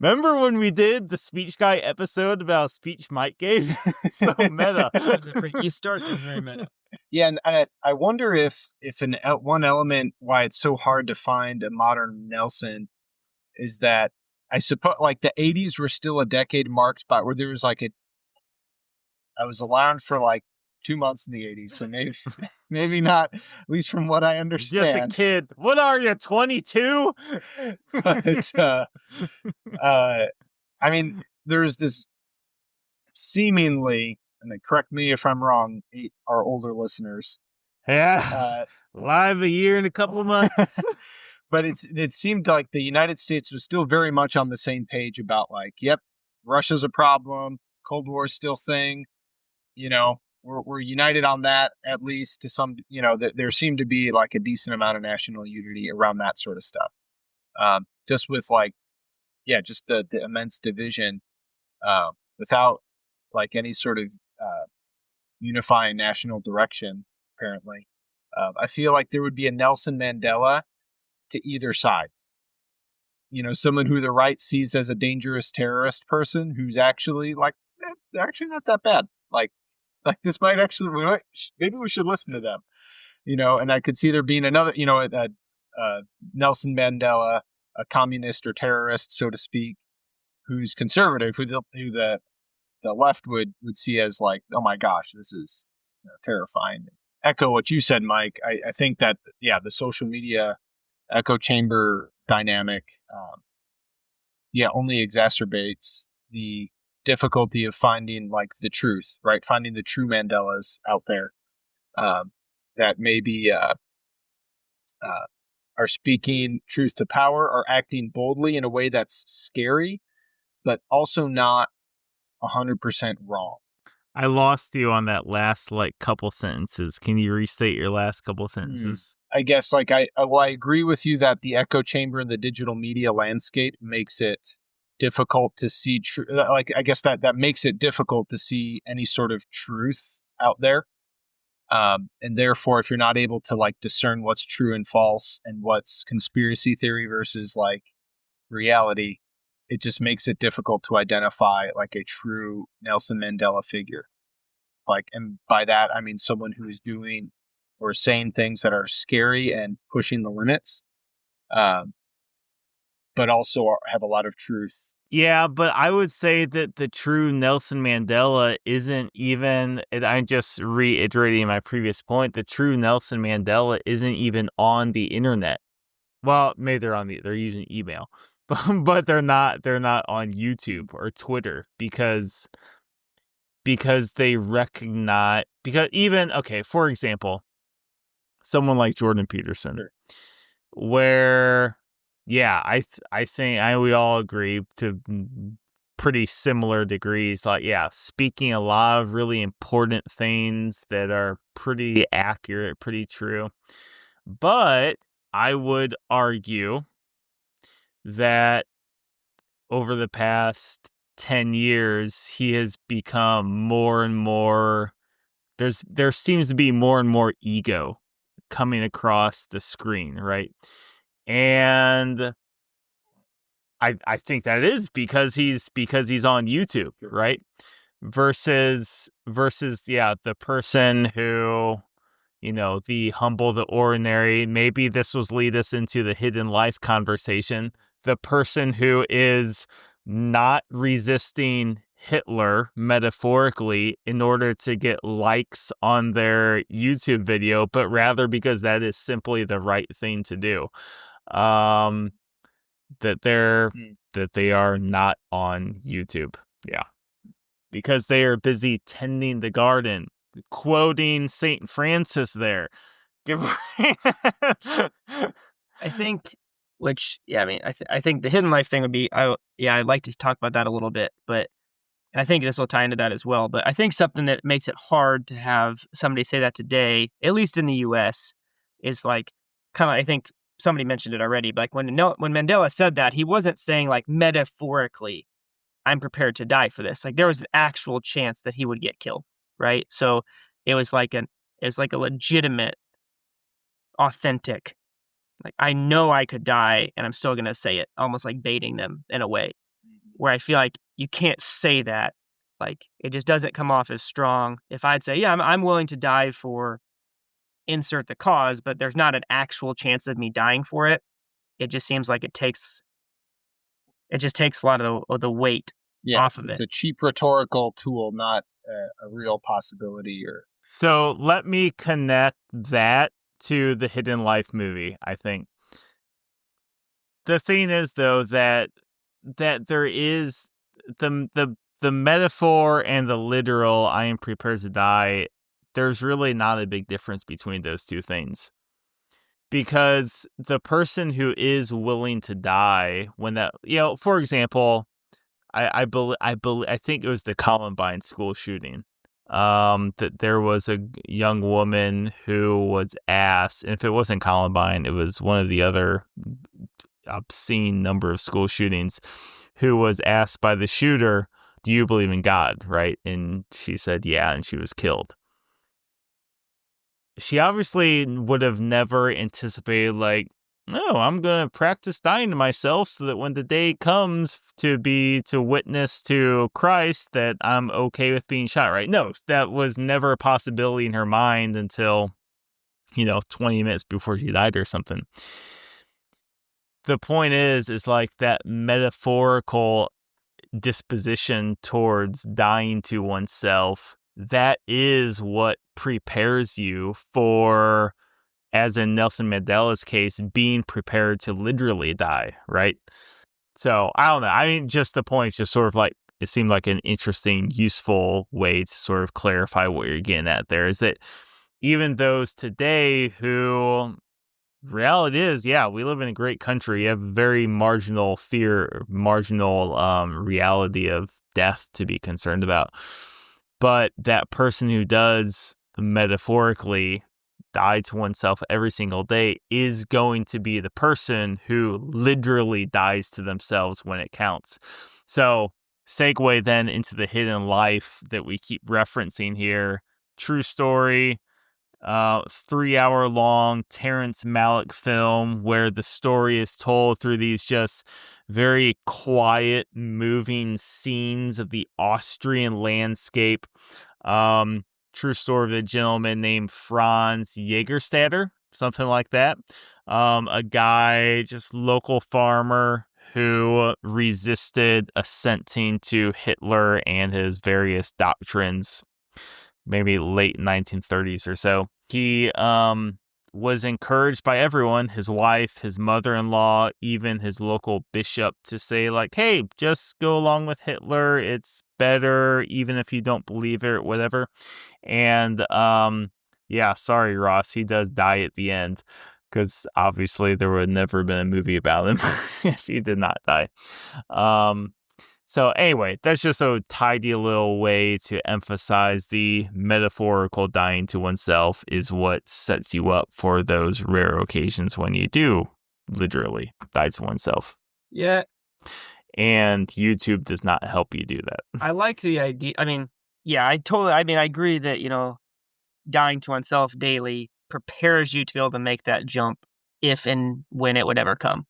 Remember when we did the speech guy episode about speech Mike gave? So meta. You started very meta. Yeah, and I wonder if one element why it's so hard to find a modern Nelson is that I suppose, like, the 80s were still a decade marked by where there was like I was around for like 2 months in the 80s, so maybe not, at least from what I understand. Just a kid. What are you, 22? But I mean, there's this seemingly, and correct me if I'm wrong, our older listeners. Yeah, live a year and a couple of months. But it seemed like the United States was still very much on the same page about, like, yep, Russia's a problem, Cold War's still thing. We're united on that, at least to some, there seemed to be like a decent amount of national unity around that sort of stuff. just with like, just the immense division, without like any sort of unifying national direction, apparently. I feel like there would be a Nelson Mandela to either side. Someone who the right sees as a dangerous terrorist person who's actually like, they're actually not that bad. Like this might actually, maybe we should listen to them, and I could see there being another, Nelson Mandela, a communist or terrorist, so to speak, who's conservative, who the left would see as like, oh my gosh, this is terrifying. Echo what you said, Mike. I think that, the social media echo chamber dynamic, only exacerbates the difficulty of finding like the truth, right? Finding the true Mandelas out there that maybe are speaking truth to power, are acting boldly in a way that's scary, but also not 100% wrong. I lost you on that last couple sentences. Can you restate your last couple sentences? I guess I agree with you that the echo chamber in the digital media landscape makes it difficult to see I guess that makes it difficult to see any sort of truth out there. And therefore, if you're not able to discern what's true and false and what's conspiracy theory versus reality, it just makes it difficult to identify a true Nelson Mandela figure. And by that, I mean someone who is doing or saying things that are scary and pushing the limits, but also have a lot of truth. Yeah, but I would say that the true Nelson Mandela isn't even, and I'm just reiterating my previous point, the true Nelson Mandela isn't even on the internet. Well, maybe they're using email, but they're not on YouTube or Twitter because they recognize, because even, okay, for example, someone like Jordan Peterson, sure, where, I think we all agree to pretty similar degrees, speaking a lot of really important things that are pretty accurate, pretty true. But I would argue that over the past 10 years, he has become more and more, there seems to be more and more ego coming across the screen, right? And I think that is because he's on YouTube, right? Versus the person who, the humble, the ordinary, maybe this was lead us into the hidden life conversation. The person who is not resisting Hitler metaphorically in order to get likes on their YouTube video, but rather because that is simply the right thing to do. That they are not on YouTube. Yeah. Because they are busy tending the garden, quoting St. Francis there. I think, I think the hidden life thing would be, I'd like to talk about that a little bit, but I think this will tie into that as well. But I think something that makes it hard to have somebody say that today, at least in the U.S., is kind of, I think somebody mentioned it already, but when Mandela said that, he wasn't saying metaphorically, I'm prepared to die for this. There was an actual chance that he would get killed, right? So it was a legitimate, authentic, I know I could die and I'm still going to say it, almost like baiting them in a way, where I feel like you can't say that. It just doesn't come off as strong. If I'd say, I'm willing to die for insert the cause, but there's not an actual chance of me dying for it, it just seems like it just takes a lot of the weight off of it. It's a cheap rhetorical tool, not a real possibility. So let me connect that to the Hidden Life movie, I think. The thing is, though, that there is the metaphor and the literal, I am prepared to die, there's really not a big difference between those two things. Because the person who is willing to die when that, for example, I think it was the Columbine school shooting. That there was a young woman who was asked, and if it wasn't Columbine, it was one of the other obscene number of school shootings, who was asked by the shooter, "Do you believe in God?" Right? And she said, "Yeah," and she was killed. She obviously would have never anticipated, like, no, I'm going to practice dying to myself so that when the day comes to witness to Christ, that I'm okay with being shot, right? No, that was never a possibility in her mind until, 20 minutes before she died or something. The point is like that metaphorical disposition towards dying to oneself, that is what prepares you for, as in Nelson Mandela's case, being prepared to literally die, right? So, I don't know. I mean, just the point is just sort of like, it seemed like an interesting, useful way to sort of clarify what you're getting at there, is that even those today who, reality is, yeah, we live in a great country. You have very marginal reality of death to be concerned about. But that person who does metaphorically die to oneself every single day is going to be the person who literally dies to themselves when it counts. So, segue then into the hidden life that we keep referencing here. True story. 3-hour long Terrence Malick film where the story is told through these just very quiet, moving scenes of the Austrian landscape. True story of a gentleman named Franz Jaagerstatter, something like that. A guy, just local farmer who resisted assenting to Hitler and his various doctrines, maybe late 1930s or so. He was encouraged by everyone, his wife, his mother-in-law, even his local bishop, to say, like, hey, just go along with Hitler. It's better, even if you don't believe it or whatever. And yeah, sorry, Ross, he does die at the end, because obviously there would have never been a movie about him if he did not die. So anyway, that's just a tidy little way to emphasize the metaphorical dying to oneself is what sets you up for those rare occasions when you do literally die to oneself. Yeah. And YouTube does not help you do that. I like the idea. I mean, yeah, I agree that, dying to oneself daily prepares you to be able to make that jump if and when it would ever come.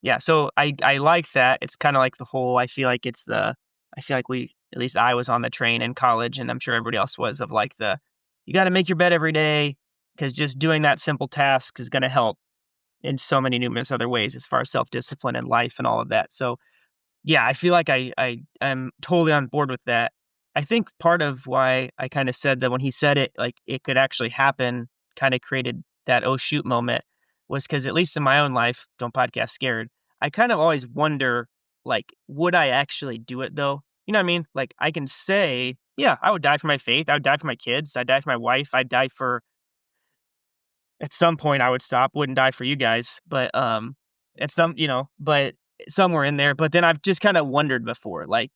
Yeah, so I like that. It's kind of like the whole, I feel like at least I was on the train in college, and I'm sure everybody else was, of like you got to make your bed every day, because just doing that simple task is going to help in so many numerous other ways as far as self-discipline and life and all of that. So yeah, I feel like I'm totally on board with that. I think part of why I kind of said that when he said it, like it could actually happen, kind of created that oh shoot moment, was because at least in my own life, don't podcast scared, I kind of always wonder, like, would I actually do it though? You know what I mean? Like, I can say, yeah, I would die for my faith. I would die for my kids. I'd die for my wife. I'd die for, at some point I would stop, wouldn't die for you guys, but at some, but somewhere in there. But then I've just kind of wondered before, like,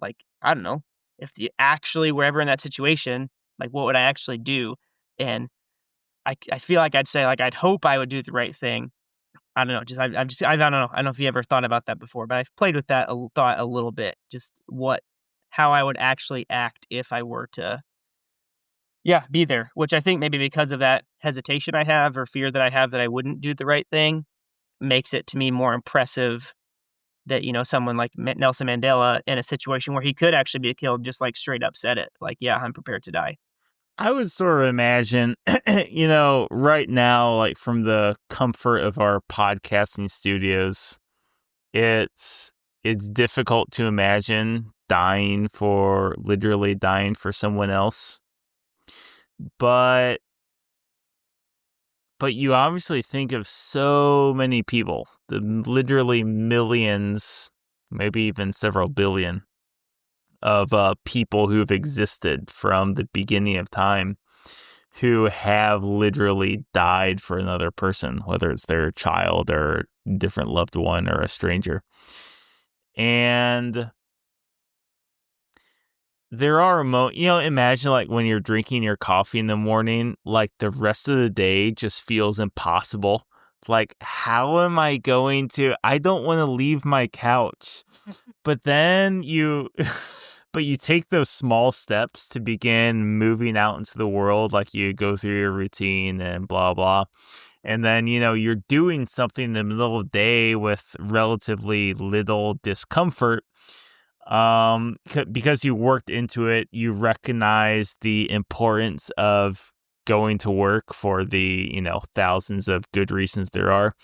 like, I don't know, if you actually were ever in that situation, like, what would I actually do? And I feel like I'd say, like, I'd hope I would do the right thing. I don't know. I don't know. I don't know if you ever thought about that before, but I've played with that thought a little bit. Just how I would actually act if I were to, be there. Which I think maybe because of that hesitation I have, or fear that I have that I wouldn't do the right thing, makes it to me more impressive that, someone like Nelson Mandela, in a situation where he could actually be killed, just like straight up said it. Like, yeah, I'm prepared to die. I would sort of imagine, right now, like from the comfort of our podcasting studios, it's difficult to imagine literally dying for someone else. But you obviously think of so many people, literally millions, maybe even several billion of people who've existed from the beginning of time, who have literally died for another person, whether it's their child or different loved one or a stranger. And there are imagine like when you're drinking your coffee in the morning, like the rest of the day just feels impossible like, how am I going to, I don't want to leave my couch. But then you take those small steps to begin moving out into the world, like you go through your routine and blah, blah. And then, you're doing something in the middle of the day with relatively little discomfort. Because you worked into it, you recognize the importance of going to work for the, thousands of good reasons there are.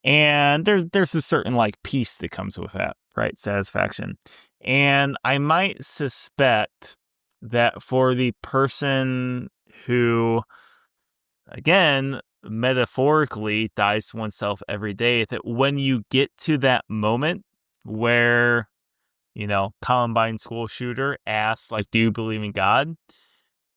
And there's a certain like peace that comes with that, right? Satisfaction. And I might suspect that for the person who, again, metaphorically dies to oneself every day, that when you get to that moment where, Columbine school shooter asks, like, do you believe in God?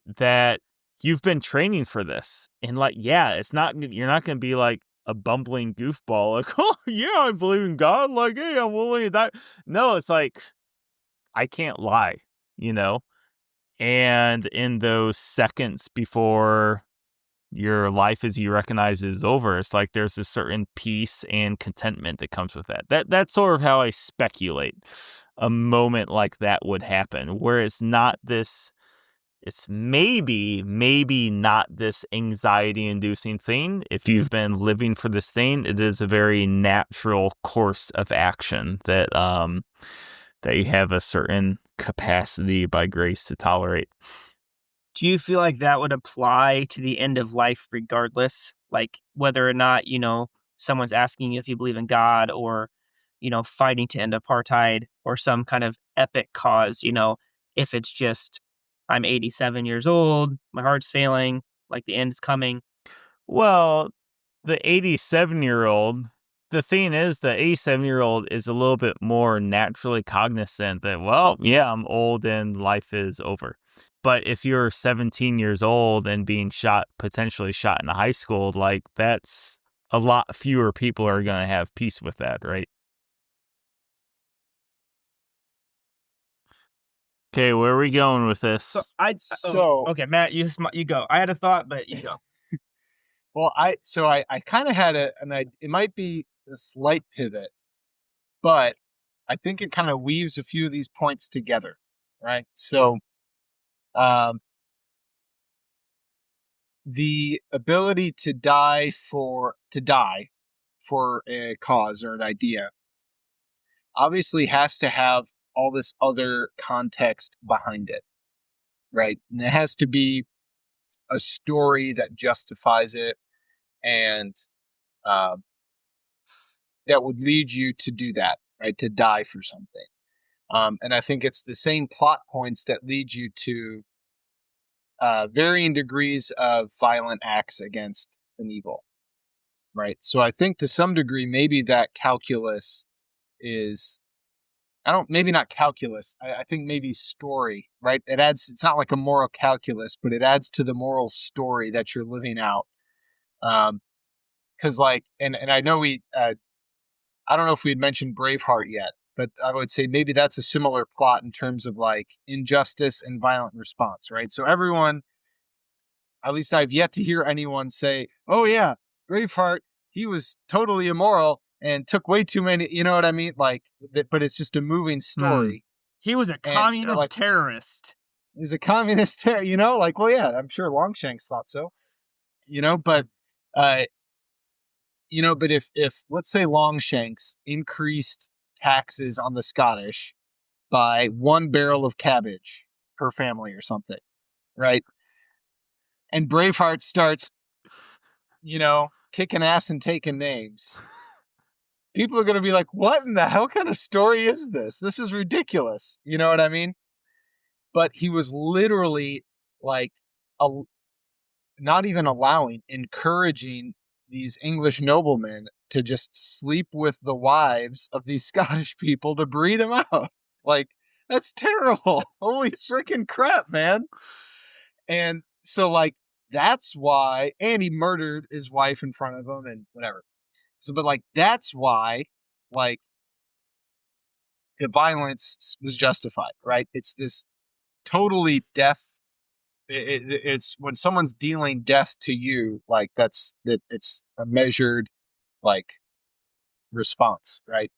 That you've been training for this. And like, yeah, you're not going to be like a bumbling goofball, like, oh yeah, I believe in God. Like, hey, I'm willing to die. No, it's like, I can't lie, and in those seconds before your life as you recognize is over, it's like there's a certain peace and contentment that comes with that. That's sort of how I speculate a moment like that would happen, where it's not this, it's maybe not this anxiety-inducing thing. If you've been living for this thing, it is a very natural course of action that that you have a certain capacity by grace to tolerate. Do you feel like that would apply to the end of life regardless? Like whether or not, someone's asking you if you believe in God, or, fighting to end apartheid, or some kind of epic cause, if it's just, I'm 87 years old, my heart's failing, like the end's coming. Well, the 87-year-old, the thing is, the 87-year-old is a little bit more naturally cognizant that, well, yeah, I'm old and life is over. But if you're 17 years old and being potentially shot in high school, like, that's a lot fewer people are going to have peace with that, right? Okay, where are we going with this? Okay, Matt, you go. I had a thought, but you go. Well, I kind of had it might be a slight pivot, but I think it kind of weaves a few of these points together, right? So, the ability to die for a cause or an idea obviously has to have all this other context behind it, right? And it has to be a story that justifies it, and that would lead you to do that, right? To die for something. And I think it's the same plot points that lead you to varying degrees of violent acts against an evil, right? So I think to some degree, maybe that calculus is, maybe not calculus. I think maybe story, right? It's not like a moral calculus, but it adds to the moral story that you're living out. Cause like, and I know I don't know if we had mentioned Braveheart yet, but I would say maybe that's a similar plot in terms of like injustice and violent response, right? So everyone, at least I've yet to hear anyone say, oh yeah, Braveheart, he was totally immoral and took way too many, you know what I mean? Like, but it's just a moving story. He was a communist terrorist. He's a communist terrorist, like, well, yeah, I'm sure Longshanks thought so, but, but if let's say Longshanks increased taxes on the Scottish by 1 barrel of cabbage per family or something, right? And Braveheart starts, kicking ass and taking names. People are going to be like, what in the hell kind of story is this? This is ridiculous. You know what I mean? But he was literally like, not even encouraging these English noblemen to just sleep with the wives of these Scottish people to breed them out. Like, that's terrible. Holy freaking crap, man. And so, like, that's why, and he murdered his wife in front of him and whatever. So, but like, that's why, like, the violence was justified, right? It's this totally death. It's when someone's dealing death to you, like it's a measured like response, right?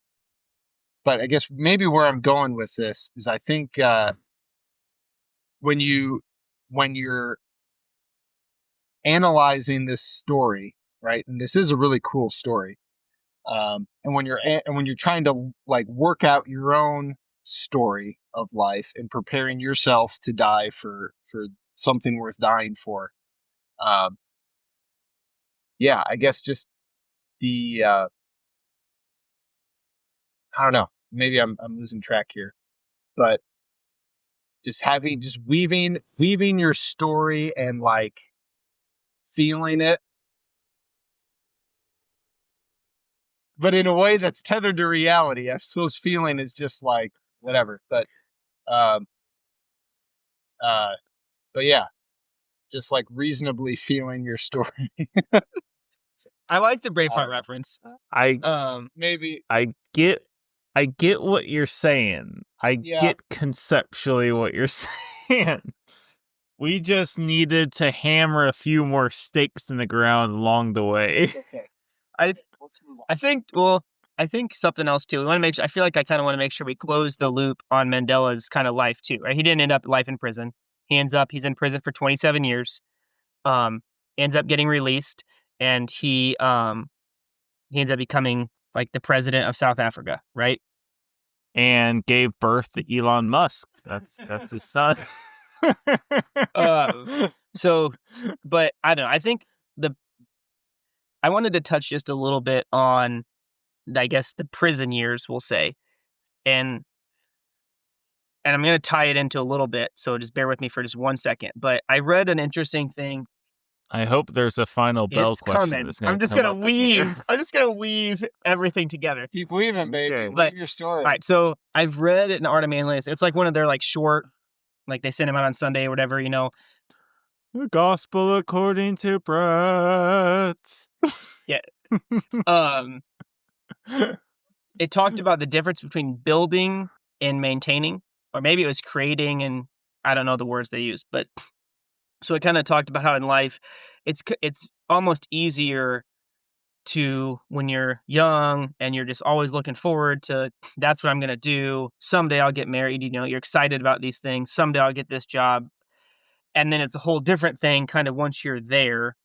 But I guess maybe where I'm going with this is I think when you're analyzing this story, right? And this is a really cool story. And when you're trying to like work out your own story of life and preparing yourself to die for something worth dying for, yeah, I guess just the I don't know, maybe I'm losing track here, but just weaving your story and like feeling it, but in a way that's tethered to reality. I suppose feeling is just like whatever, but yeah, just like reasonably feeling your story. I like the Braveheart reference. Maybe I get what you're saying. I get conceptually what you're saying. We just needed to hammer a few more stakes in the ground along the way. Okay. I think something else too. We want to make sure, I feel like I kind of want to make sure we close the loop on Mandela's kind of life too, right? He didn't end up life in prison. He's in prison for 27 years. Ends up getting released, and he ends up becoming like the president of South Africa, right? And gave birth to Elon Musk. That's his son. So, but I don't know. I think I wanted to touch just a little bit on, I guess, the prison years, we'll say, and I'm going to tie it into a little bit. So just bear with me for just 1 second. But I read an interesting thing. I hope there's a final bell question. I'm just gonna weave. I'm just gonna weave everything together. Keep weaving, baby. Okay. Weave your story. All right. So I've read it in Art of Manliness. It's like one of their like short, like they send them out on Sunday or whatever, you know. The Gospel according to Brett. Yeah. It talked about the difference between building and maintaining, or maybe it was creating, and I don't know the words they used, but so it kind of talked about how in life it's almost easier to, when you're young and you're just always looking forward to, that's what I'm going to do. Someday I'll get married. You know, you're excited about these things. Someday I'll get this job. And then it's a whole different thing kind of once you're there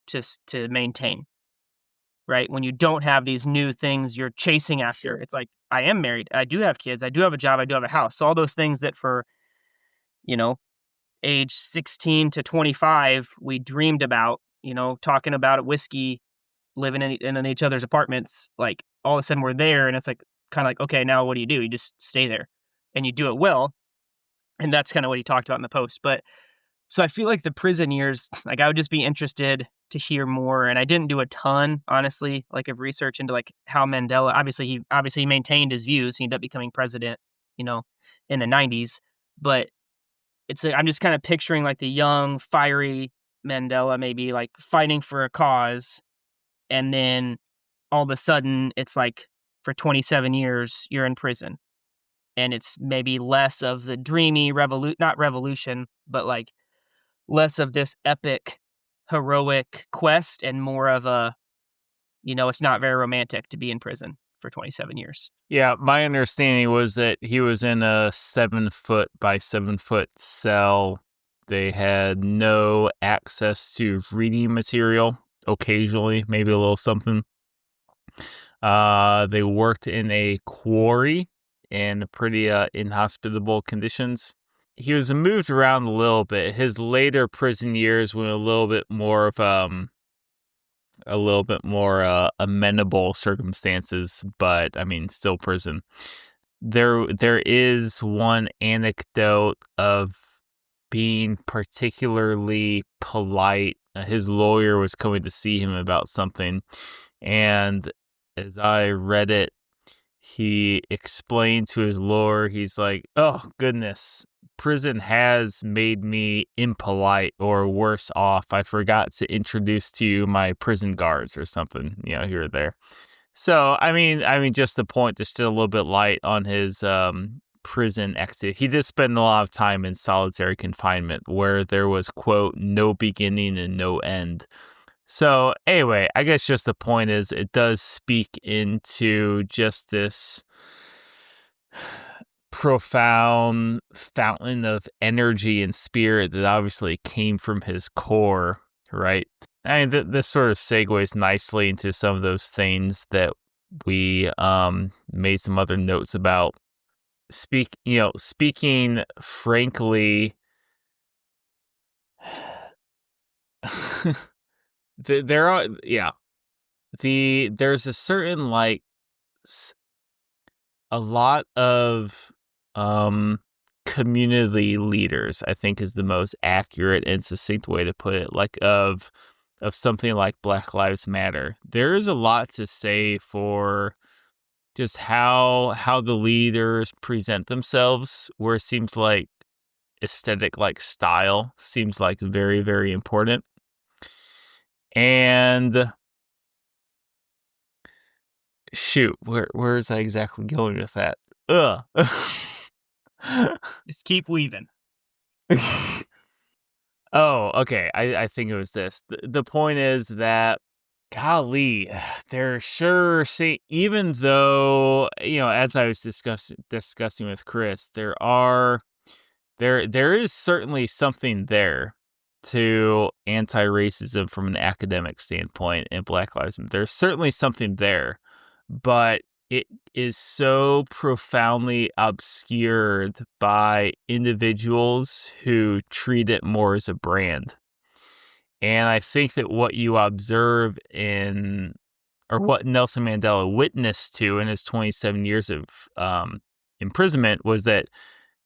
to maintain, right? When you don't have these new things you're chasing after, it's like, I am married. I do have kids. I do have a job. I do have a house. So all those things that for, you know, age 16 to 25, we dreamed about, you know, talking about whiskey, living in each other's apartments, like all of a sudden we're there, and it's like kind of like, okay, now what do? You just stay there and you do it well. And that's kind of what he talked about in the post. But so I feel like the prison years, like I would just be interested to hear more. And I didn't do a ton, honestly, like of research into like how Mandela, obviously he maintained his views. He ended up becoming president, you know, in the 90s. But I'm just kind of picturing like the young, fiery Mandela, maybe like fighting for a cause. And then all of a sudden it's like for 27 years, you're in prison. And it's maybe less of the dreamy not revolution, but like less of this epic, heroic quest and more of a, you know, it's not very romantic to be in prison for 27 years. Yeah, my understanding was that he was in a 7-foot by 7-foot cell. They had no access to reading material. Occasionally, maybe a little something. They worked in a quarry in pretty inhospitable conditions. He was moved around a little bit. His later prison years were a little bit more amenable circumstances, but I mean, still prison. There is one anecdote of being particularly polite. His lawyer was coming to see him about something, and as I read it, he explained to his lawyer, he's like, oh, goodness, prison has made me impolite, or worse off, I forgot to introduce to you my prison guards or something, you know, here or there. So, I mean, just the point, just a little bit light on his prison exit. He did spend a lot of time in solitary confinement where there was, quote, no beginning and no end. So anyway, I guess just the point is it does speak into just this profound fountain of energy and spirit that obviously came from his core, right? I mean, this sort of segues nicely into some of those things that we made some other notes about. Speaking frankly, there's a certain a lot of community leaders, I think, is the most accurate and succinct way to put it, of something like Black Lives Matter. There is a lot to say for just how the leaders present themselves, where it seems like aesthetic style seems like very, very important. And shoot, where is I exactly going with that? Just keep weaving. Oh, okay. I think it was this. The point is that, golly, they're sure even though, as I was discussing with Chris, there is certainly something there to anti-racism from an academic standpoint in Black Lives Matter. There's certainly something there, but it is so profoundly obscured by individuals who treat it more as a brand. And I think that what you observe or what Nelson Mandela witnessed to in his 27 years of imprisonment was that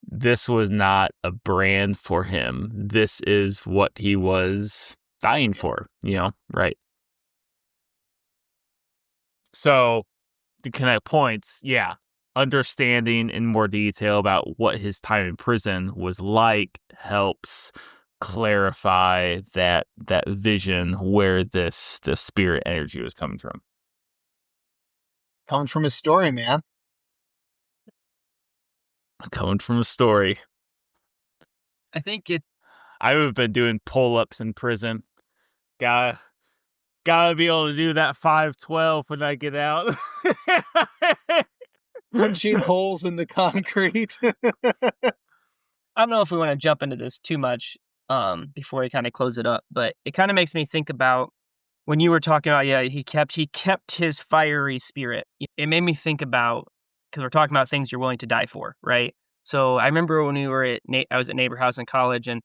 this was not a brand for him. This is what he was dying for, right? So, to connect points, understanding in more detail about what his time in prison was like helps clarify that vision where the spirit energy was coming from. Coming from a story, man. Coming from a story. I think I would have been doing pull-ups in prison. Gotta be able to do that 512 when I get out. Punching holes in the concrete. I don't know if we want to jump into this too much before we kind of close it up, but it kind of makes me think about when you were talking about, he kept his fiery spirit. It made me think about, because we're talking about things you're willing to die for, right? So I remember when we were I was at Neighbor House in college, and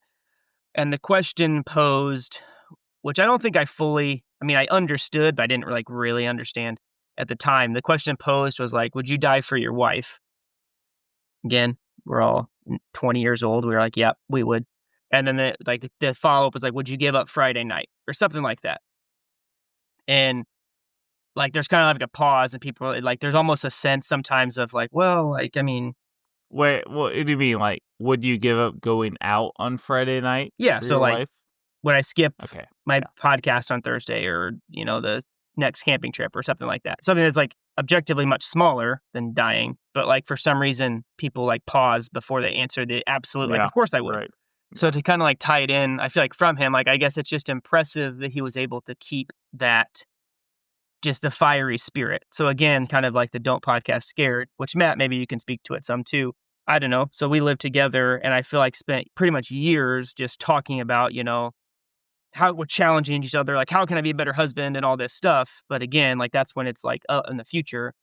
the question posed, which I don't think I understood, but I didn't really understand at the time. The question posed was would you die for your wife? Again, we're all 20 years old. We were like, yep, we would. And then the follow-up was would you give up Friday night or something like that? And there's kind of a pause, and people there's almost a sense sometimes of Wait, what do you mean? Would you give up going out on Friday night? Yeah. For So your wife? would I skip my podcast on Thursday, or, the next camping trip or something like that? Something that's objectively much smaller than dying, but for some reason people pause before they answer the absolute, of course I would. Right. So to kind of tie it in, I feel from him, I guess it's just impressive that he was able to keep that, just the fiery spirit. So again, kind of the Don't Podcast Scared, which Matt, maybe you can speak to it some too. I don't know. So we lived together, and I feel spent pretty much years just talking about, how we're challenging each other, how can I be a better husband and all this stuff. But again, that's when it's in the future,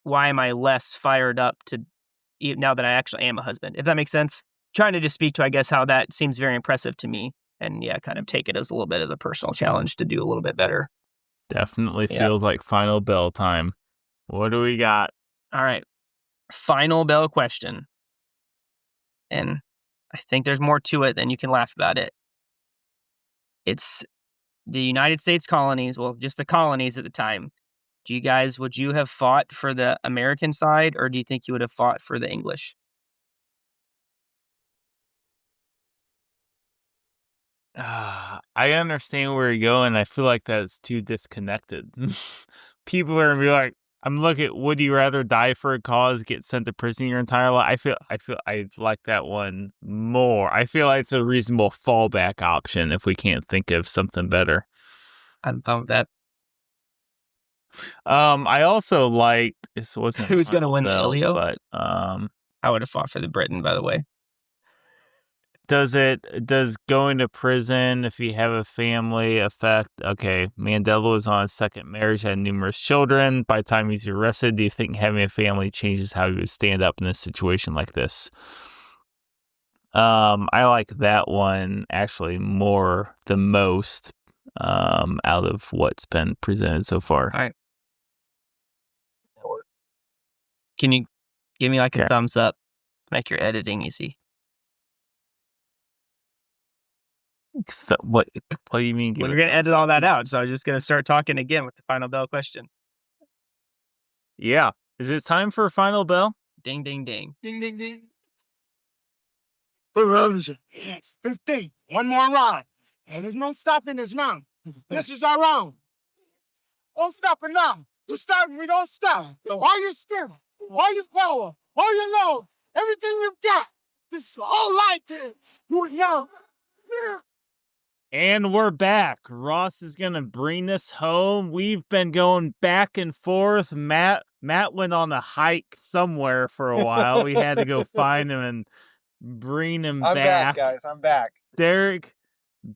why am I less fired up now that I actually am a husband, if that makes sense? Trying to just speak to, I guess, how that seems very impressive to me, and kind of take it as a little bit of a personal challenge to do a little bit better. Definitely feels like final bell time. What do we got? All right. Final bell question. And I think there's more to it than you can laugh about it. It's the United States colonies, well, just the colonies at the time. Would you have fought for the American side, or do you think you would have fought for the English? I understand where you're going. I feel like that's too disconnected. People are gonna be like, I'm looking at, would you rather die for a cause, get sent to prison your entire life? I feel I like that one more. I feel like it's a reasonable fallback option if we can't think of something better. I'm fine with that. I also liked this wasn't Who's gonna win the Bell, Elio? but I would have fought for the Britain, by the way. does going to prison if you have a family affect? Okay, Mandela was on his second marriage, had numerous children. By the time he's arrested, do you think having a family changes how he would stand up in a situation like this? I like that one actually the most out of what's been presented so far. All right. Can you give me like a thumbs up? Make your editing easy. What do you mean? We're gonna edit all that out, so I'm just gonna start talking again with the final bell question. Yeah. Is it time for a final bell? Ding, ding, ding. Ding, ding, ding. Yes, 15. One more round. And there's no stopping this now. This is our round. Don't stop it now. You start, we don't stop. All your spirit, all your power, all your love, everything you've got. This whole life to do it now. And we're back. Ross is going to bring us home. We've been going back and forth. Matt went on a hike somewhere for a while. We had to go find him and bring him back. I'm back, guys. I'm back.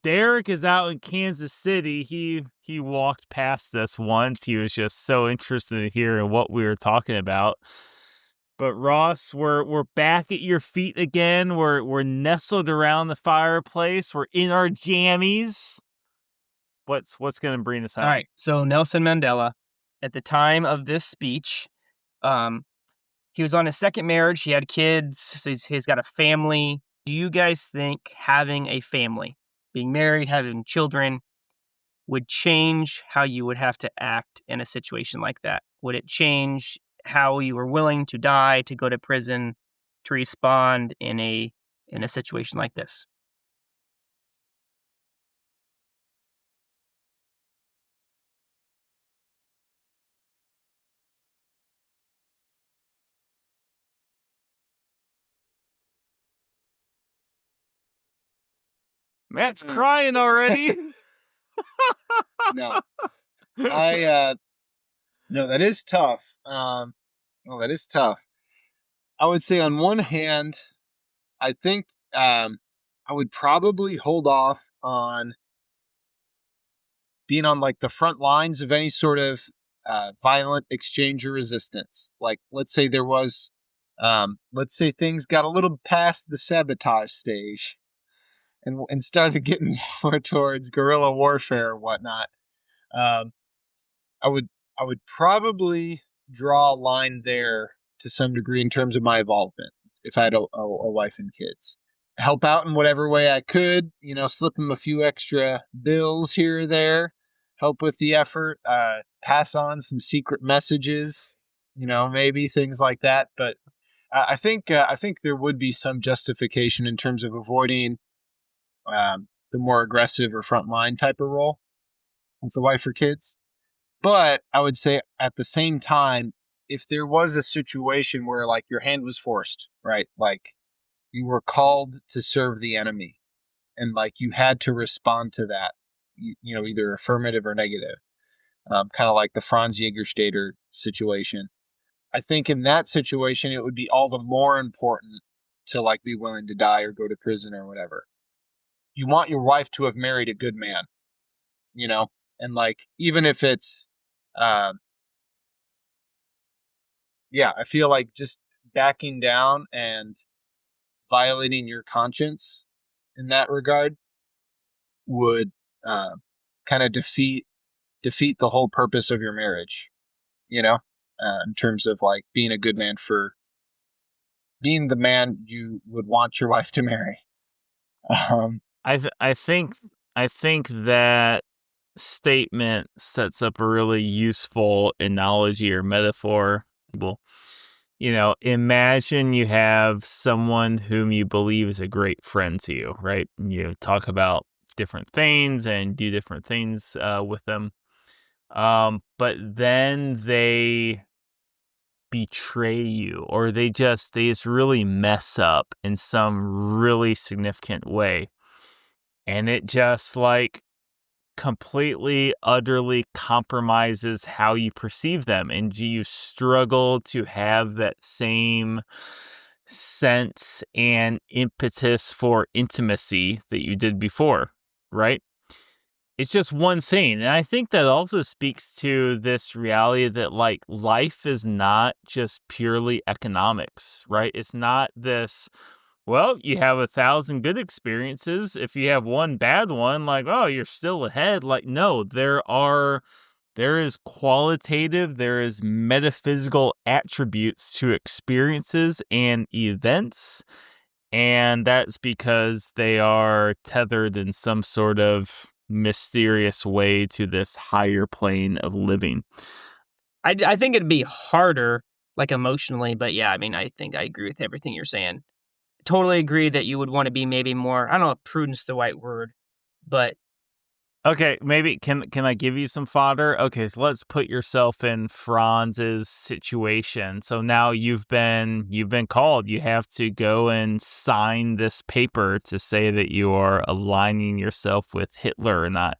Derek is out in Kansas City. He walked past us once. He was just so interested in hearing what we were talking about. But Ross, we're back at your feet again. We're nestled around the fireplace. We're in our jammies. What's going to bring us home? All right. So Nelson Mandela, at the time of this speech, he was on his second marriage. He had kids. So he's got a family. Do you guys think having a family, being married, having children, would change how you would have to act in a situation like that? Would it change how you were willing to die, to go to prison, to respond in a situation like this? Matt's crying already. No, no, that is tough. That is tough. I would say on one hand, I think I would probably hold off on being on like the front lines of any sort of violent exchange or resistance. Like, let's say there was, let's say things got a little past the sabotage stage, and started getting more towards guerrilla warfare or whatnot. I would probably draw a line there to some degree in terms of my involvement if I had a wife and kids. Help out in whatever way I could, slip them a few extra bills here or there, help with the effort, pass on some secret messages, maybe things like that. But I think there would be some justification in terms of avoiding the more aggressive or frontline type of role with the wife or kids. But I would say at the same time, if there was a situation where like your hand was forced, right? Like you were called to serve the enemy and like you had to respond to that, either affirmative or negative, kind of like the Franz Jaagerstatter situation. I think in that situation, it would be all the more important to like be willing to die or go to prison or whatever. You want your wife to have married a good man, and like, even if it's, I feel like just backing down and violating your conscience in that regard would kind of defeat the whole purpose of your marriage, in terms of like being a good man for being the man you would want your wife to marry. I think that statement sets up a really useful analogy or metaphor. Well, imagine you have someone whom you believe is a great friend to you, right? You talk about different things and do different things with them. But then they betray you, or they just really mess up in some really significant way. And it just like completely, utterly compromises how you perceive them, and you struggle to have that same sense and impetus for intimacy that you did before, right? It's just one thing. And I think that also speaks to this reality that like life is not just purely economics, right? It's not this, well, you have 1,000 good experiences. If you have one bad one, like, oh, you're still ahead. Like, no, there is qualitative, there is metaphysical attributes to experiences and events. And that's because they are tethered in some sort of mysterious way to this higher plane of living. I think it'd be harder, like emotionally, but yeah, I mean, I think I agree with everything you're saying. Totally agree that you would want to be maybe more, I don't know if prudence the right word, but okay, maybe can I give you some fodder? Okay, so let's put yourself in Franz's situation. So now you've been called. You have to go and sign this paper to say that you are aligning yourself with Hitler or not.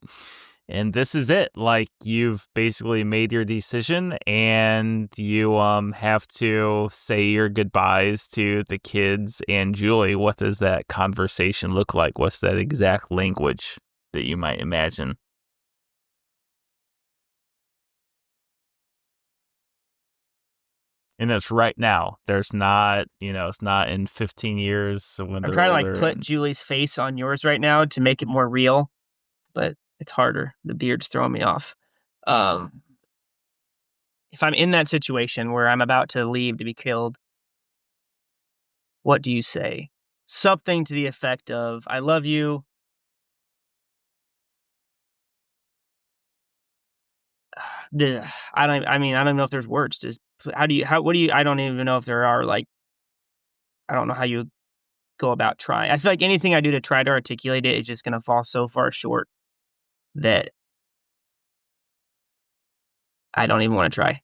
And this is it. Like, you've basically made your decision, and you have to say your goodbyes to the kids and Julie. What does that conversation look like? What's that exact language that you might imagine? And that's right now. There's not, it's not in 15 years when I'm they're trying to older. put Julie's face on yours right now to make it more real, but it's harder. The beard's throwing me off. If I'm in that situation where I'm about to leave to be killed, what do you say? Something to the effect of, I love you. I don't know if there's words. I don't even know if there are, like, I don't know how you go about trying. I feel like anything I do to try to articulate it is just going to fall so far short that I don't even want to try.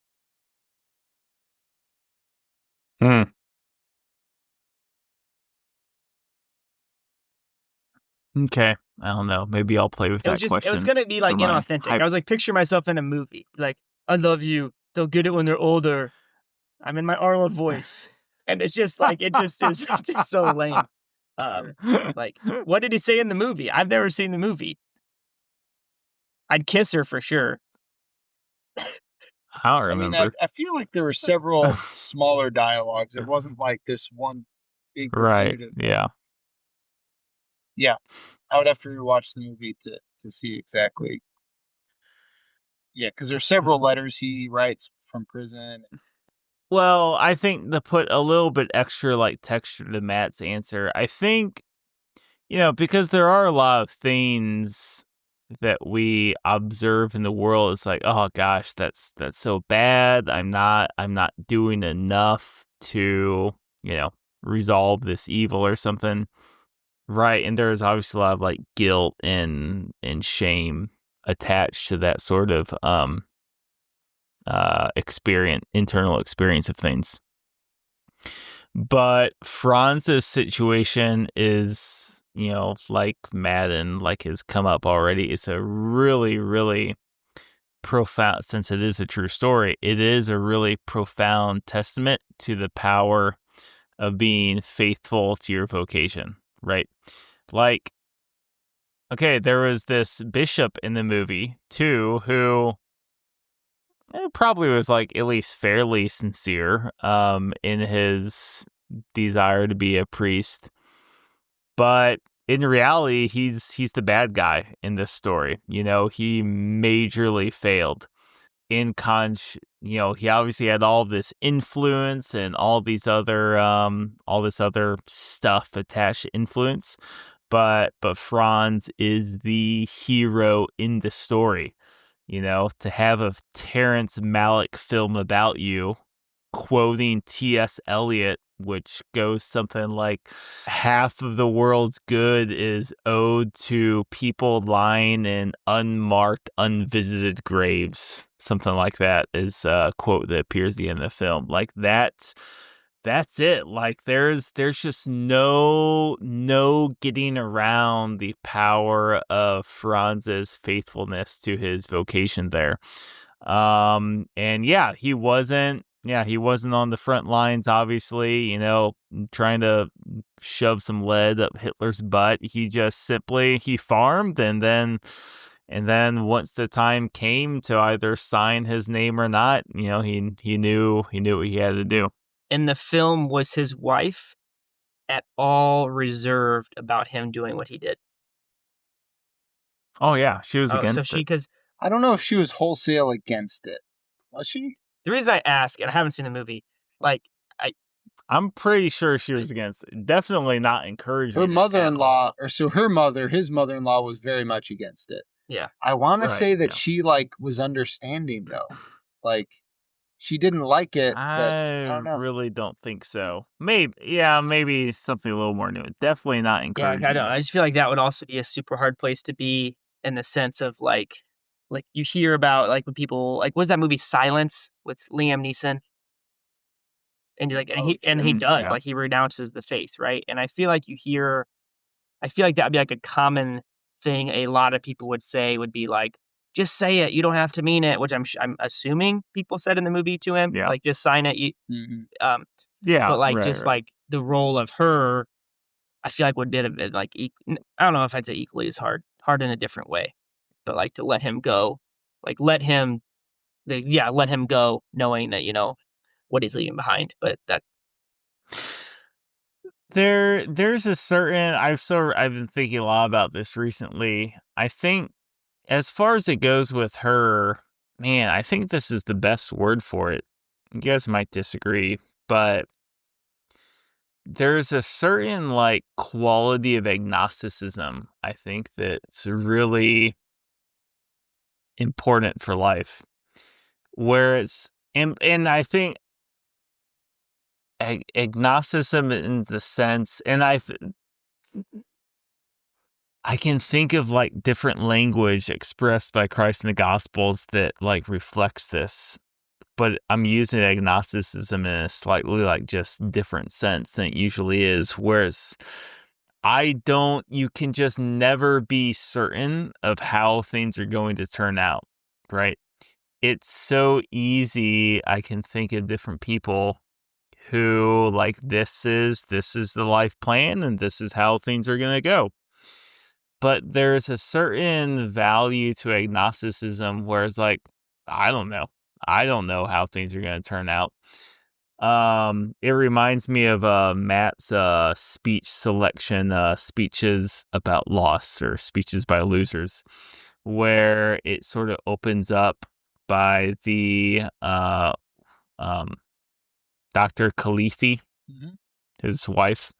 Okay. I don't know. Maybe I'll play with that question. It was going to be like inauthentic. I was like, picture myself in a movie. Like, I love you. They'll get it when they're older. I'm in my Arlo voice. And it's just like, it just is just so lame. Like, what did he say in the movie? I've never seen the movie. I'd kiss her for sure. I don't remember. I mean, I feel like there were several smaller dialogues. It wasn't like this one big repetitive. Yeah. Yeah. I would have to rewatch the movie to see exactly. Yeah, because there's several letters he writes from prison. Well, I think to put a little bit extra like texture to Matt's answer, I think, because there are a lot of things that we observe in the world. It's like, oh gosh, that's so bad. I'm not doing enough to, resolve this evil or something. Right. And there's obviously a lot of like guilt and shame attached to that sort of internal experience of things. But Franz's situation is, like Madden, like has come up already. It's a really, really profound, since it is a true story, it is a really profound testament to the power of being faithful to your vocation, right? Like, okay, there was this bishop in the movie too, who probably was like at least fairly sincere in his desire to be a priest, but in reality, he's the bad guy in this story. He majorly failed. He obviously had all this influence and all this other stuff attached to influence, but Franz is the hero in the story. To have a Terrence Malick film about you, quoting T.S. Eliot, which goes something like, half of the world's good is owed to people lying in unmarked, unvisited graves. Something like that is a quote that appears at the end of the film. Like, that that's it. Like there's just no getting around the power of Franz's faithfulness to his vocation there. And he wasn't on the front lines, obviously, trying to shove some lead up Hitler's butt. He just simply farmed, and then once the time came to either sign his name or not, he knew what he had to do. In the film, was his wife at all reserved about him doing what he did? Oh yeah, she was against it. Because I don't know if she was wholesale against it. Was she? The reason I ask, and I haven't seen the movie, I'm pretty sure she was against it. Definitely not encouraging. Her mother-in-law, his mother-in-law was very much against it. Yeah. I want to say that she was understanding though. She didn't like it. I really don't think so. Maybe something a little more new. Definitely not encouraging. Yeah, I don't. I just feel like that would also be a super hard place to be, in the sense of like you hear about when people what's that movie Silence with Liam Neeson, and he does he renounces the faith, right? And I feel like that'd be like a common thing a lot of people would say would be like, just say it, you don't have to mean it, which I'm assuming people said in the movie to him, just sign it. But the role of her, I feel like would be a bit I don't know if I'd say equally as hard in a different way, but to let him go, let him go, knowing that what he's leaving behind. But that there's a certain I've been thinking a lot about this recently. I think as far as it goes with her, man, I think this is the best word for it. You guys might disagree, but there's a certain quality of agnosticism, I think, that's really important for life. Whereas, and I think agnosticism in the sense, and I can think of different language expressed by Christ in the Gospels that reflects this, but I'm using agnosticism in a slightly just different sense than it usually is. Whereas you can just never be certain of how things are going to turn out, right? It's so easy. I can think of different people who this is the life plan and this is how things are going to go. But there's a certain value to agnosticism, whereas I don't know how things are going to turn out. It reminds me of Matt's speech selection, speeches about loss, or speeches by losers, where it sort of opens up by the Dr. Khalifi, his wife.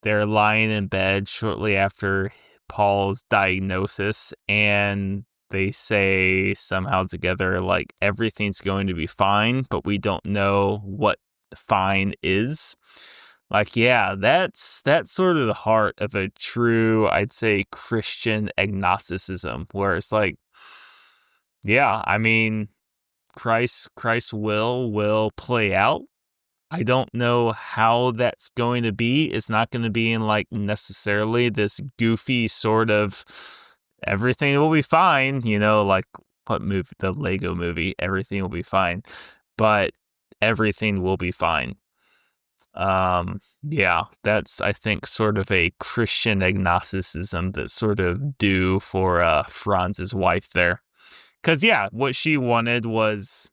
They're lying in bed shortly after Paul's diagnosis, and they say somehow together everything's going to be fine, but we don't know what fine is. That's sort of the heart of a true, I'd say, Christian agnosticism, where it's Christ's will play out. I don't know how that's going to be. It's not going to be in necessarily this goofy sort of everything will be fine, what movie, the Lego movie, everything will be fine, but everything will be fine. That's, I think, sort of a Christian agnosticism that's sort of due for Franz's wife there. Because, what she wanted was,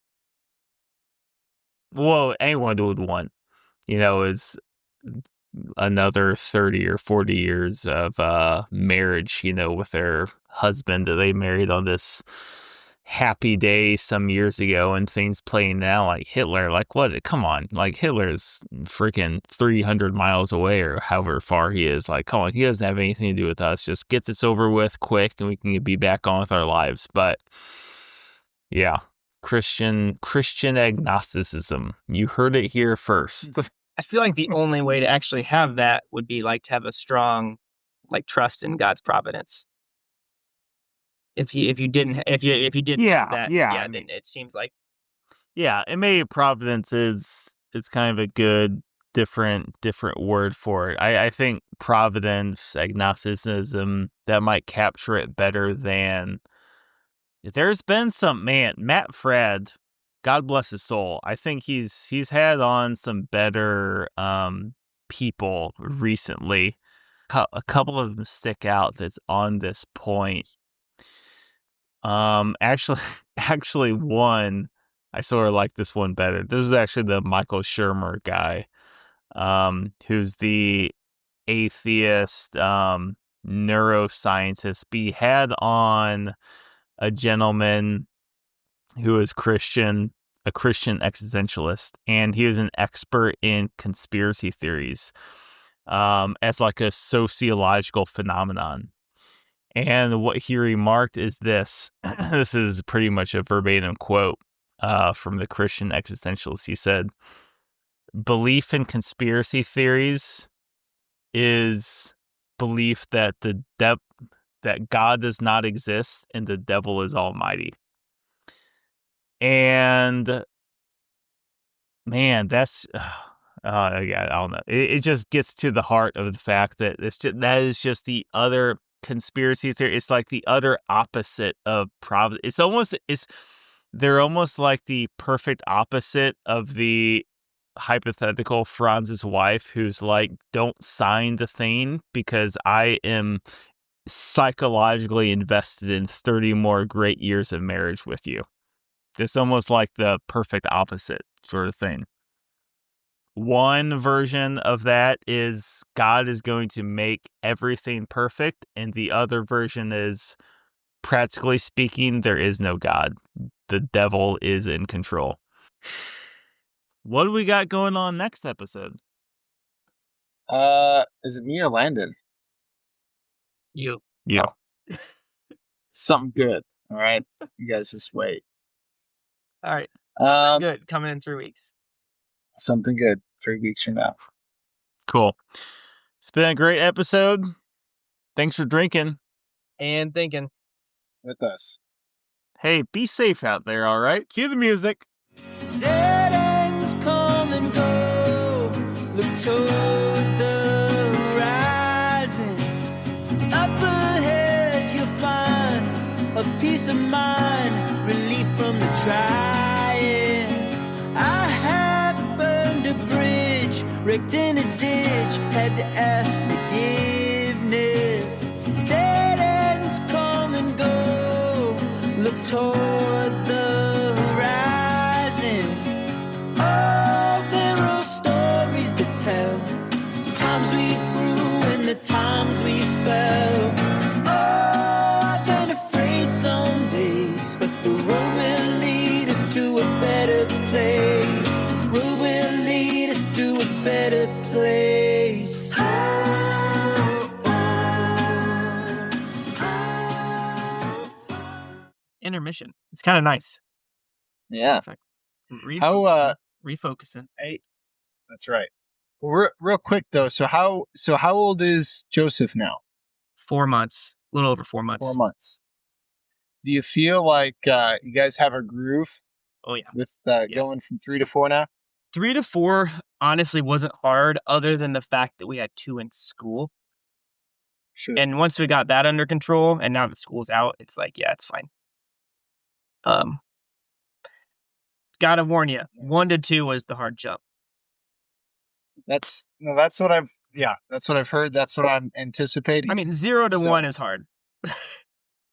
well, anyone would want, is another 30 or 40 years of marriage, with their husband that they married on this happy day some years ago, and things playing now like Hitler. What? Come on. Hitler's freaking 300 miles away, or however far he is. Come on, he doesn't have anything to do with us. Just get this over with quick and we can be back on with our lives. But Christian agnosticism. You heard it here first. I feel like the only way to actually have that would be to have a strong trust in God's providence. If you didn't that, then it seems like and maybe providence is kind of a good different word for it. I think providence, agnosticism, that might capture it better than. There's been some Matt Fradd, God bless his soul. I think he's had on some better people recently. A couple of them stick out that's on this point. Actually one, I sort of like this one better. This is actually the Michael Shermer guy, who's the atheist neuroscientist. He had on a gentleman who is Christian, a Christian existentialist, and he was an expert in conspiracy theories as like a sociological phenomenon. And what he remarked is this. This is pretty much a verbatim quote from the Christian existentialist. He said, belief in conspiracy theories is belief that that God does not exist and the devil is almighty. And man, that's yeah, I don't know. It just gets to the heart of the fact that that is just the other conspiracy theory. It's like the other opposite of providence. They're almost like the perfect opposite of the hypothetical Franz's wife, who's like, don't sign the thing because I am psychologically invested in 30 more great years of marriage with you. It's almost like the perfect opposite sort of thing. One version of that is God is going to make everything perfect, and the other version is, practically speaking, there is no God. The devil is in control. What do we got going on next episode? Is it me or Landon? You. Yeah. Something good. All right. You guys just wait. All right. Good. Coming in 3 weeks. Something good 3 weeks from now. Cool. It's been a great episode. Thanks for drinking. And thinking. With us. Hey, be safe out there, all right? Cue the music. Dead ends come and go. Look toward the horizon. Up ahead you'll find a peace of mind, relief from the trying. I have burned a bridge, wrecked in a ditch, had to ask forgiveness. Dead ends come and go. Look toward the horizon. Oh, there are stories to tell. The times we grew and the times we fell. Oh, I've been afraid some days, but the road will lead us to a better place. The road will lead us to a better place. Intermission. It's kind of nice. Yeah. Refocusing. Hey, that's right. Real quick though. So how old is Joseph now? 4 months. A little over 4 months. 4 months. Do you feel like you guys have a groove? Oh yeah. With going from 3 to 4 now? 3 to 4 honestly wasn't hard, other than the fact that we had 2 in school. Sure. And once we got that under control, and now that school's out, it's like, yeah, it's fine. Gotta warn you, 1 to 2 was the hard jump. That's what I've heard. That's what I'm anticipating. I mean, 0 to 1 is hard.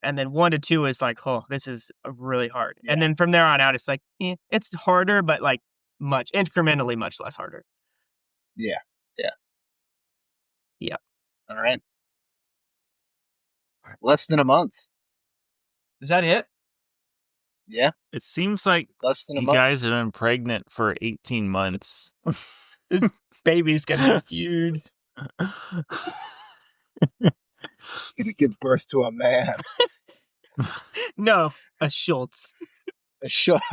And then 1 to 2 is like, oh, this is really hard. Yeah. And then from there on out, it's like, it's harder, but like incrementally much less harder. Yeah. All right. Less than a month. Is that it? Yeah. It seems like less than a you month. guys have been pregnant for 18 months. This baby's gonna be huge. Gonna give birth to a man. No, a Schultz. A Schultz.